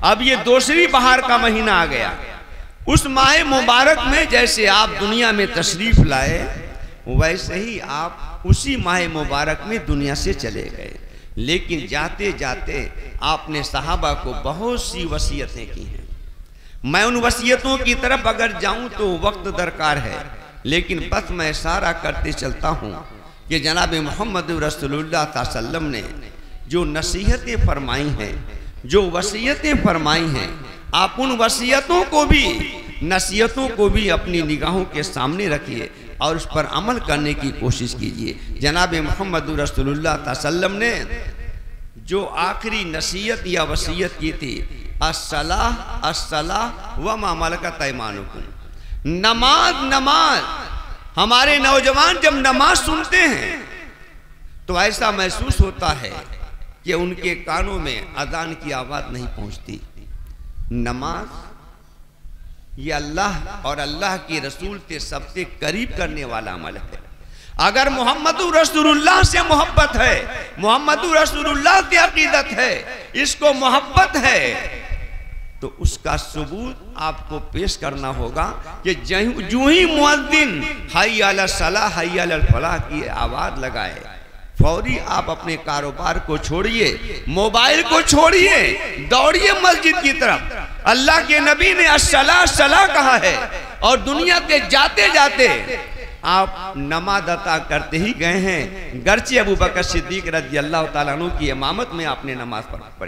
Speaker 3: अब ये दूसरी बहार का महीना आ गया, उस माह मुबारक में जैसे आप दुनिया में तशरीफ लाए, वैसे ही आप उसी माह मुबारक में दुनिया से चले गए। लेकिन जाते जाते आपने सहाबा को बहुत सी वसीयतें की हैं। मैं उन वसीयतों की तरफ अगर जाऊं तो वक्त दरकार है, लेकिन बस मैं इशारा करते चलता हूं कि जनाब मोहम्मद रसूलुल्लाह सल्लल्लाहु अलैहि वसल्लम ने जो नसीहतें फरमाई हैं, जो वसीयतें फरमाई हैं, आप उन वसीयतों को भी, नसीहतों को भी अपनी निगाहों के सामने रखिए और उस पर अमल करने की कोशिश कीजिए। जनाब मोहम्मद रसूलुल्लाह सल्लल्लाहु अलैहि वसल्लम ने जो आखिरी नसीहत या वसीयत की थी, अस्सलाह अस्सलाह व मा मलकत ऐमानुकुम, नमाज नमाज। हमारे नौजवान जब नमाज सुनते हैं तो ऐसा महसूस होता है कि उनके कानों में अजान की आवाज नहीं पहुंचती। नमाज ये अल्लाह और अल्लाह के रसूल के सबसे करीब करने वाला अमल है। अगर मोहम्मद रसूलुल्लाह से मोहब्बत है, मोहम्मद रसूलुल्लाह की अकीदत है, इसको मोहब्बत है, तो उसका सबूत आपको पेश करना होगा कि जो ही मुअज्जिन हय्या अला सलाह हय्या अल फलाह की आवाज लगाए, फौरी आप अपने कारोबार को छोड़िए, मोबाइल को छोड़िए, दौड़िए मस्जिद की तरफ। अल्लाह के नबी ने अस्सलाह सलाह कहा है और दुनिया के जाते जाते आप नमाज अता करते ही गए हैं। गर्चे अबू बकर सिद्दीक रज़ी अल्लाह ताला अन्हु की इमामत में आपने नमाज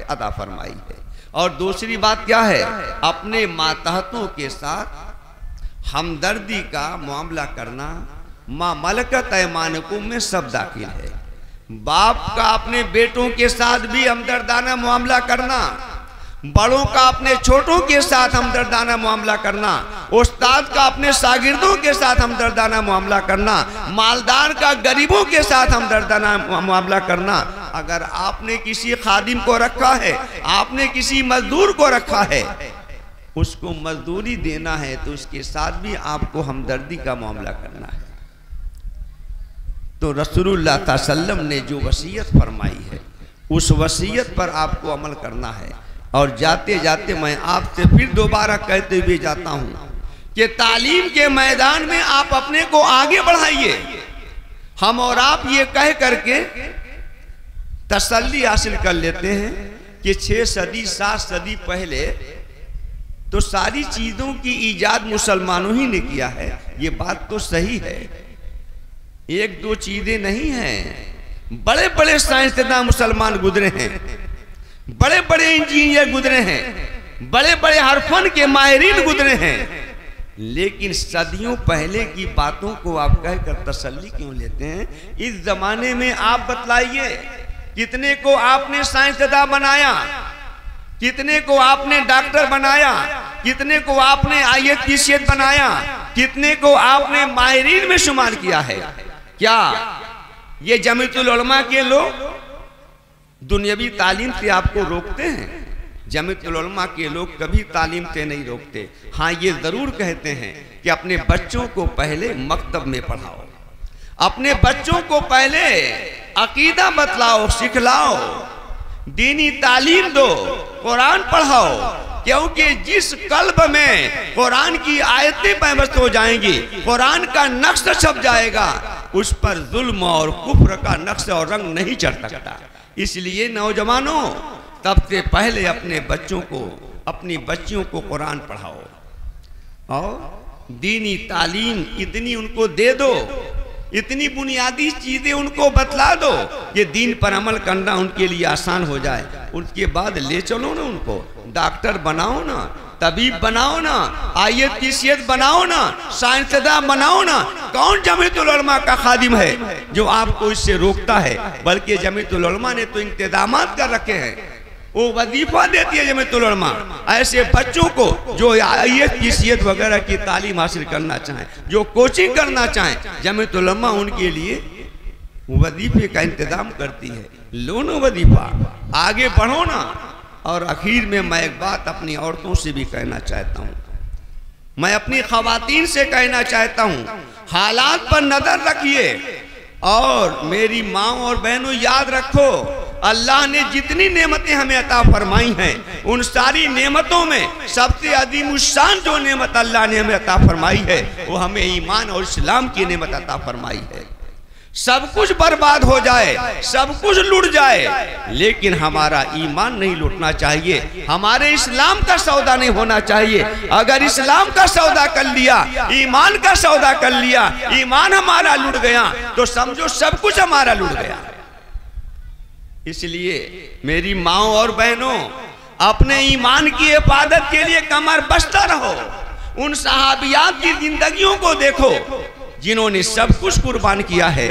Speaker 3: अता फरमाई है। और दूसरी बात क्या है, अपने मातहतों के साथ हमदर्दी का मामला करना, मा मलकत ऐमानुकुम में सब दाखिल है। बाप का अपने बेटों के साथ भी हमदर्दाना मामला करना, बड़ों का अपने छोटों के साथ हमदर्दाना मामला करना, उस्ताद का अपने शागिर्दों के साथ हमदर्दाना मामला करना, मालदार का गरीबों के साथ हमदर्दाना मामला करना। अगर आपने किसी खादिम को रखा है, आपने किसी मजदूर को रखा है, उसको मजदूरी देना है तो उसके साथ भी आपको हमदर्दी का मामला करना है। तो रसूलुल्लाह सल्लल्लाहु अलैहि वसल्लम ने जो वसीयत फरमाई है उस वसीयत पर आपको अमल करना है। और जाते जाते मैं आपसे फिर दोबारा कहते हुए जाता हूँ कि तालीम के मैदान में आप अपने को आगे बढ़ाइए। हम और आप ये कह करके तसल्ली हासिल कर लेते हैं कि 6 सदी 7 सदी पहले तो सारी चीजों की ईजाद मुसलमानों ही ने किया है। ये बात तो सही है, एक दो चीजें नहीं हैं। बड़े बड़े साइंसदान मुसलमान गुजरे हैं, बड़े बड़े इंजीनियर गुजरे हैं, बड़े बड़े हरफन के माहिरीन गुजरे हैं, लेकिन सदियों पहले की बातों को आप कहकर तसल्ली क्यों लेते हैं? इस जमाने में आप बतलाइए कितने को आपने साइंसदान बनाया, कितने को आपने डॉक्टर बनाया, कितने को आपने IAS बनाया, कितने को आपने माहिरीन में शुमार किया है? क्या ये जमीयतुल उलमा के लोग दुनियावी तालीम से आपको रोकते हैं? जमीयतुल उलमा के लोग कभी तालीम से नहीं रोकते। हाँ, ये जरूर कहते हैं कि अपने बच्चों को पहले मकतब में पढ़ाओ, अपने बच्चों को पहले अकीदा बतलाओ, सिखलाओ, दीनी तालीम दो, कुरान पढ़ाओ, क्योंकि जिस कल्ब में कुरान की आयतें पैबस्त हो जाएंगी, कुरान का नक्श छप जाएगा, उस पर जुल्म और कुफ्र का नक्श और रंग नहीं चढ़ सकता। इसलिए नौजवानों, सबसे पहले अपने बच्चों को, अपनी बच्चियों को कुरान पढ़ाओ और दीनी तालीम इतनी उनको दे दो, इतनी बुनियादी चीजें उनको बतला दो कि दीन पर अमल करना उनके लिए आसान हो जाए। उसके बाद ले चलो ना उनको, डॉक्टर बनाओ ना, तबीब बनाओ ना, IAS बनाओ ना, साइंसदान बनाओ ना। कौन जमीयतुल उलमा का खादिम है जो आपको इससे रोकता है? बल्कि जमीयतुल उलमा ने तो इंतजामात कर रखे हैं, वो वजीफा देती है जमीयतुल उलमा ऐसे बच्चों को जो IAS वगैरह की तालीम हासिल करना चाहें, जो कोचिंग करना चाहें, जमीयतुल उलमा उनके लिए वजीफे का इंतजाम करती है। लो ना वजीफा, आगे बढ़ो ना। और आखिर में मैं एक बात अपनी औरतों से भी कहना चाहता हूँ, मैं अपनी ख़वातीन से कहना चाहता हूँ, हालात पर नजर रखिए। और मेरी माँ और बहनों, याद रखो, अल्लाह ने जितनी नेमतें हमें अता फरमाई हैं, उन सारी नेमतों में सबसे अजीमुश्शान जो नेमत अल्लाह ने हमें अता फरमाई है वो हमें ईमान और इस्लाम की नेमत अता फरमाई है। सब कुछ बर्बाद हो जाए, सब कुछ लूट जाए, लेकिन हमारा ईमान नहीं लूटना चाहिए, हमारे इस्लाम का सौदा नहीं होना चाहिए। अगर इस्लाम का सौदा कर लिया, ईमान का सौदा कर लिया, ईमान हमारा लूट गया तो समझो सब कुछ हमारा लूट गया। इसलिए मेरी माओ और बहनों, अपने ईमान की हिफाजत के लिए कमर बस्ता रहो। उन सहाबियात की जिंदगियों को देखो जिन्होंने सब कुछ कुर्बान किया है,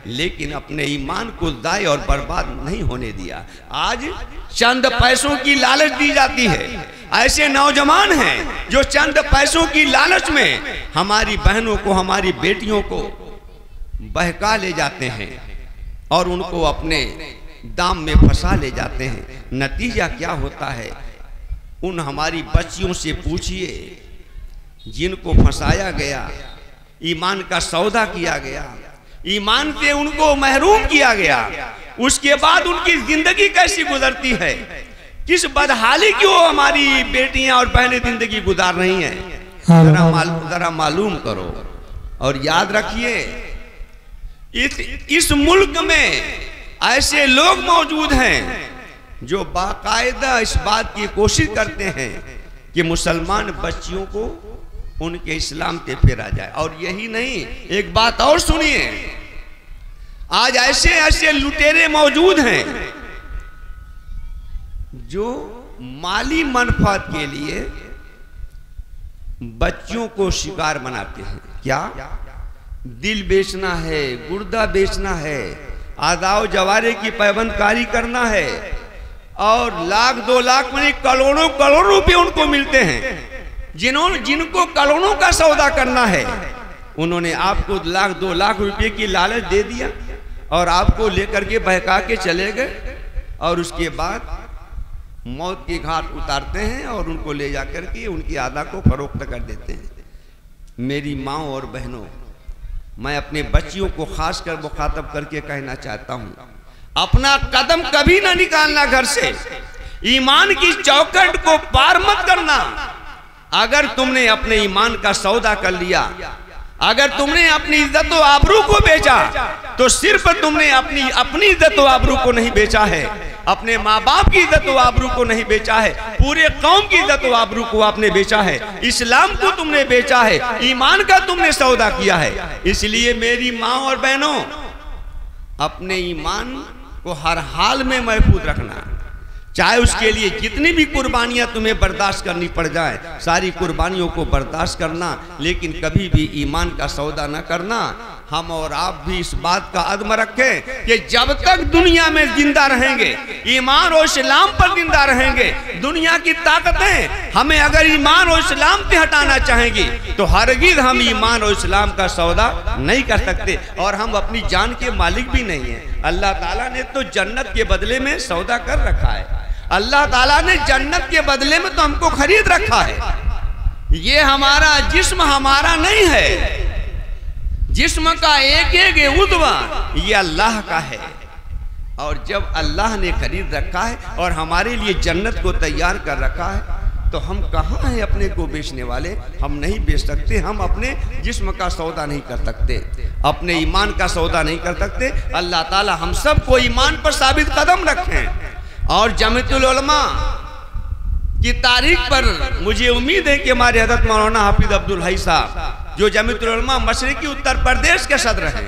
Speaker 3: लेकिन अपने ईमान को दाय और बर्बाद नहीं होने दिया। आज चंद पैसों की लालच दी जाती है, ऐसे नौजवान हैं जो चंद पैसों की लालच में हमारी बहनों को, हमारी बेटियों को बहका ले जाते हैं और उनको अपने दाम में फंसा ले जाते हैं। नतीजा क्या होता है? उन हमारी बच्चियों से पूछिए जिनको फंसाया गया, ईमान का सौदा किया गया, ईमान से उनको महरूम किया गया, उसके बाद उनकी जिंदगी कैसी गुजरती है, किस बदहाली की वो हमारी बेटियां और बहनें जिंदगी गुजार रही हैं, जरा मालूम करो। और याद रखिए, इस मुल्क में ऐसे लोग मौजूद हैं जो बाकायदा इस बात की कोशिश करते हैं कि मुसलमान बच्चियों को उनके इस्लाम से फेरा जाए। और यही नहीं, एक बात और सुनिए, आज ऐसे ऐसे लुटेरे मौजूद हैं जो माली मनफात के लिए बच्चों को शिकार बनाते हैं। क्या? दिल बेचना है, गुर्दा बेचना है, आदाव जवारे की पैबंदकारी करना है, और लाख 2 लाख में करोड़ों करोड़ रुपए उनको मिलते हैं। जिनको करोड़ों का सौदा करना है, उन्होंने आपको लाख 2 लाख रुपए की लालच दे दिया और आपको लेकर के बहका के चले गए, और उसके बाद मौत के घाट उतारते हैं और उनको ले जाकर के उनकी आदा को फरोख्त कर देते हैं। मेरी माँ और बहनों, मैं अपने बच्चियों को खास कर मुखातब करके कहना चाहता हूँ, अपना कदम कभी ना निकालना घर से, ईमान की चौखट को पार मत करना। अगर तुमने अपने ईमान का सौदा कर लिया, अगर तुमने अपनी इज्जत व आबरू को बेचा, तो सिर्फ तुमने अपनी इज्जत व आबरू को नहीं बेचा है, अपने माँ बाप की इज्जत व आबरू को नहीं बेचा है, पूरे कौम की इज्जत व आबरू को आपने बेचा है, इस्लाम को तुमने बेचा है, ईमान का तुमने सौदा किया है। इसलिए मेरी माँ और बहनों, अपने ईमान को हर हाल में महफूज रखना, चाहे उसके लिए जितनी भी कुर्बानियां तुम्हें बर्दाश्त करनी पड़ जाए, सारी कुर्बानियों को बर्दाश्त करना, लेकिन कभी भी ईमान का सौदा न करना। हम और आप भी इस बात का अज़्म रखें कि जब तक दुनिया में जिंदा रहेंगे, ईमान और इस्लाम पर जिंदा रहेंगे, दुनिया की ताकतें हमें अगर ईमान और इस्लाम से हटाना चाहेंगी, तो हरगिज़ हम ईमान और इस्लाम का सौदा नहीं कर सकते, और हम अपनी जान के मालिक भी नहीं हैं। अल्लाह ताला ने तो जन्नत के बदले में सौदा कर रखा है, अल्लाह ताला ने जन्नत के बदले में तो हमको खरीद रखा है। ये हमारा जिस्म हमारा नहीं है, जिस्म का एक एक उद्वा ये अल्लाह का है, और जब अल्लाह ने खरीद रखा है और हमारे लिए जन्नत को तैयार कर रखा है, तो हम कहाँ हैं अपने को बेचने वाले? हम नहीं बेच सकते, हम अपने जिस्म का सौदा नहीं कर सकते, अपने ईमान का सौदा नहीं कर सकते। अल्लाह ताला हम सब को ईमान पर साबित कदम रखें। और जमीयतुल उलमा की तारीख पर मुझे उम्मीद है कि हमारे हज़रत मौलाना हाफिज अब्दुल हई साहब, जो जमीयतुल उलमा मशरिकी उत्तर प्रदेश के सदर हैं,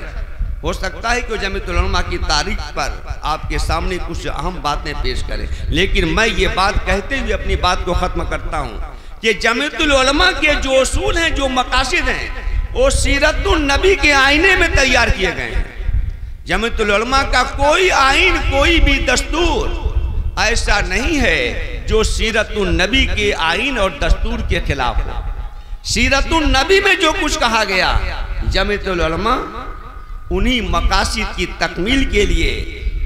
Speaker 3: हो सकता है कि जमीयतुल उलमा की तारीख पर आपके सामने कुछ अहम बातें पेश करें। लेकिन मैं ये बात कहते हुए अपनी बात को ख़त्म करता हूँ कि जमीयतुल उलमा के जो उसूल हैं, जो मकासिद हैं, वो सीरतुन नबी के आईने में तैयार किए गए हैं। जमीयतुल उलमा का कोई आइन, कोई भी दस्तूर ऐसा नहीं है जो सीरतुन नबी के आइन और दस्तूर के खिलाफ हो। सीरतुन नबी में जो कुछ कहा गया, जमीयतुल उलमा उन्हीं मकासिद की तकमील के लिए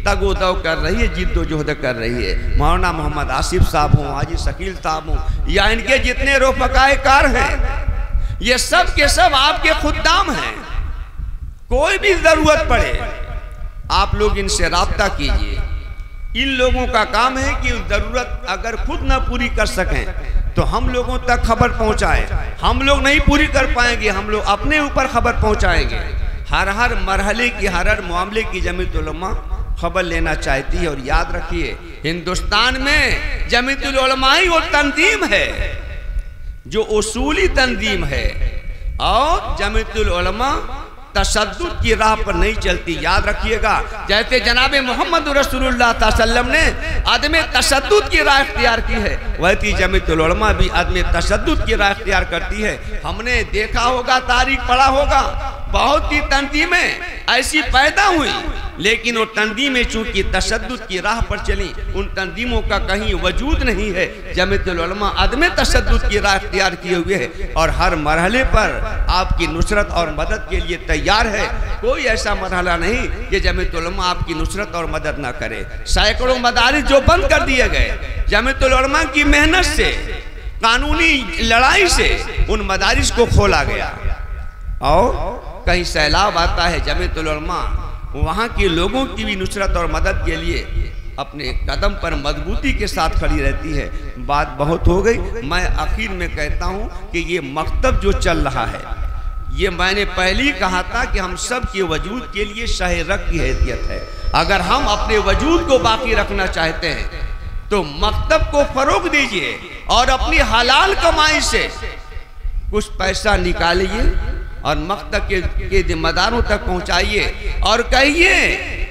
Speaker 3: तगोदो कर रही है, जिद्दोजहद कर रही है। मौलाना मोहम्मद आसिफ साहब हों, हाजी शकील साहब हों, या इनके जितने रोफकाए कार हैं, ये सब के सब आपके खुद्दाम हैं। कोई भी जरूरत पड़े, आप लोग इनसे राब्ता कीजिए। इन लोगों का काम है कि जरूरत अगर खुद ना पूरी कर सकें तो हम लोगों तक खबर पहुंचाएं। हम लोग नहीं पूरी कर पाएंगे, हम लोग अपने ऊपर खबर पहुंचाएंगे। हर मरहले की, हर मामले की जमीयतुल उलमा खबर लेना चाहती है। और याद रखिए, हिंदुस्तान में जमीयतुल उलमा ही वो तंजीम है जो उसूली तंजीम है, और जमीयतुल उलमा तशद्दुद की राह पर नहीं चलती। याद रखिएगा, जैसे जनाबे मोहम्मद रसूलुल्लाह सल्लल्लाहु अलैहि वसल्लम ने अदम तशद्दुद की राह इख्तियार की है, वैसी जमीयतुल उलमा भी अदम तशद्दुद की राह इख्तियार करती है। हमने देखा होगा, तारीख पढ़ा होगा, बहुत सी तंजीमें ऐसी पैदा हुई, लेकिन वो तंजीमें चूंकि तशद्दुद की राह पर चली, उन तंजीमों का कहीं वजूद नहीं है। जमीयतुल उलमा अदम तशद्दुद की राह इख्तियार किए हुए है और हर मरहले पर आपकी नुसरत और मदद के लिए तैयार है। कोई ऐसा मरहला नहीं कि जमीयतुल उलमा आपकी नुसरत और मदद ना करे। सैकड़ों मदारिस जो बंद कर दिए गए, जमीयतुल उलमा की मेहनत से, कानूनी लड़ाई से उन मदारिस को खोला गया। और कहीं सैलाब आता है, जमीयतुल उलमा वहाँ के लोगों की भी नुसरत और मदद के लिए अपने कदम पर मजबूती के साथ खड़ी रहती है। बात बहुत हो गई, मैं आखिर में कहता हूँ कि ये मकतब जो चल रहा है, ये मैंने पहले ही कहा था कि हम सब के वजूद के लिए शाहिरक की हैसियत है। अगर हम अपने वजूद को बाकी रखना चाहते हैं तो मकतब को फरोग दीजिए और अपनी हलाल कमाई से कुछ पैसा निकालिए और मकतब के जिम्मेदारों तक पहुंचाइए और कहिए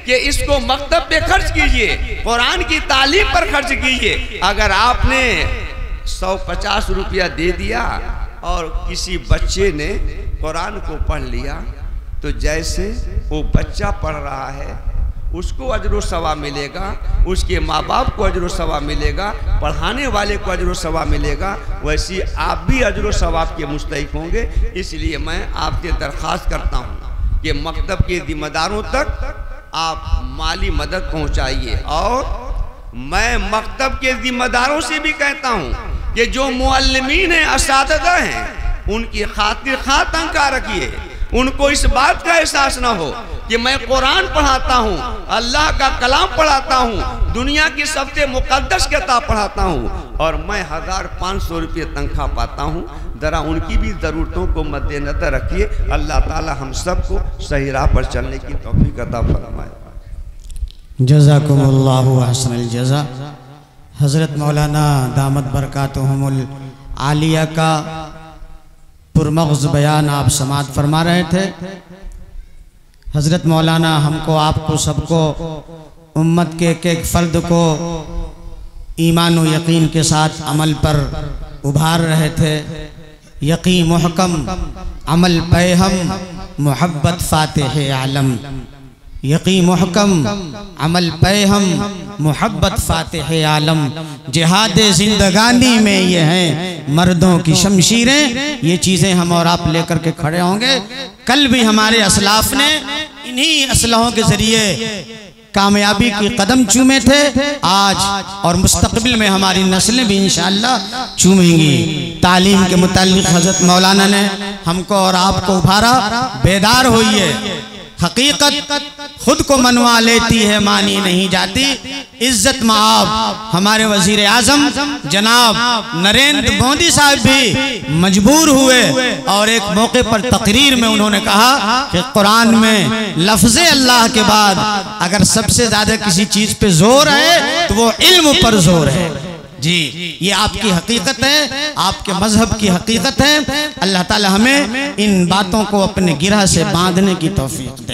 Speaker 3: कि इसको मकतब पे खर्च कीजिए, कुरान की तालीम पर खर्च कीजिए। अगर आपने 150 रुपया दे दिया और किसी बच्चे ने कुरान को पढ़ लिया, तो जैसे वो बच्चा पढ़ रहा है उसको अजर सवाब मिलेगा, उसके माँ बाप को अजर सवाब मिलेगा, पढ़ाने वाले को अजर सवाब मिलेगा, वैसे आप भी अजर सवाब के मुस्तहिक होंगे। इसलिए मैं आपसे दरख्वास्त करता हूँ कि मकतब के जिम्मेदारों तक आप माली मदद पहुँचाइए। और मैं मकतब के जिम्मेदारों से भी कहता हूँ कि जो मुअल्लिमीन हैं, असातिज़ा हैं, उनकी खातिर खा तंका रखिए। उनको इस बात का एहसास ना हो कि मैं कुरान पढ़ाता हूँ, अल्लाह का कलाम पढ़ाता हूँ, दुनिया की सबसे मुकद्दस किताब पढ़ाता हूँ और मैं 1500 रुपये तनख्वाह पाता हूँ। ज़रा उनकी भी ज़रूरतों को मद्देनज़र रखिए। अल्लाह ताला हम सबको सही राह पर चलने की तौफीक अता फरमाए।
Speaker 1: जज़ाकुमुल्लाहु अहसनल जज़ा। हज़रत मौलाना दामत बरकातुहुमुल आलिया का पुरमग़्ज़ बयान आप समाअत फरमा रहे थे। हज़रत मौलाना हमको, आपको, सबको, उम्मत के एक फ़र्द को ईमान व यकीन के साथ अमल पर उभार रहे थे। यकीन मुहकम, अमल पैहम, मोहब्बत फ़ातिह आलम। यकीन मुहकम, अमल पैहम, मोहब्बत फ़ातिह आलम। जिहाद जिंदगानी में ये हैं मर्दों की शमशीरें। ये चीज़ें हम और आप लेकर के खड़े होंगे। कल भी हमारे असलाफ ने इन्हीं असलहों के ज़रिए कामयाबी की कदम चूमे थे। आज और मुस्तक़बिल में हमारी नस्लें भी इंशाअल्लाह चूमेंगी। तालीम के मुताल्लिक़ हज़रत मौलाना ने हमको और आपको उभारा। बेदार होइए, हकीकत खुद को मनवा लेती है, मानी नहीं जाती। इज्जत माब हमारे वजीर आजम जनाब नरेंद्र मोदी साहब भी मजबूर हुए और एक मौके पर तकरीर में उन्होंने कहा कि कुरान में लफ्ज़ अल्लाह के बाद अगर सबसे ज्यादा किसी चीज पे जोर है तो वो इल्म पर जोर है। जी, ये आपकी हकीकत है, आपके मजहब की हकीकत है। अल्लाह ताला हमें इन बातों को अपने गिरह से बांधने की तौफीक दे।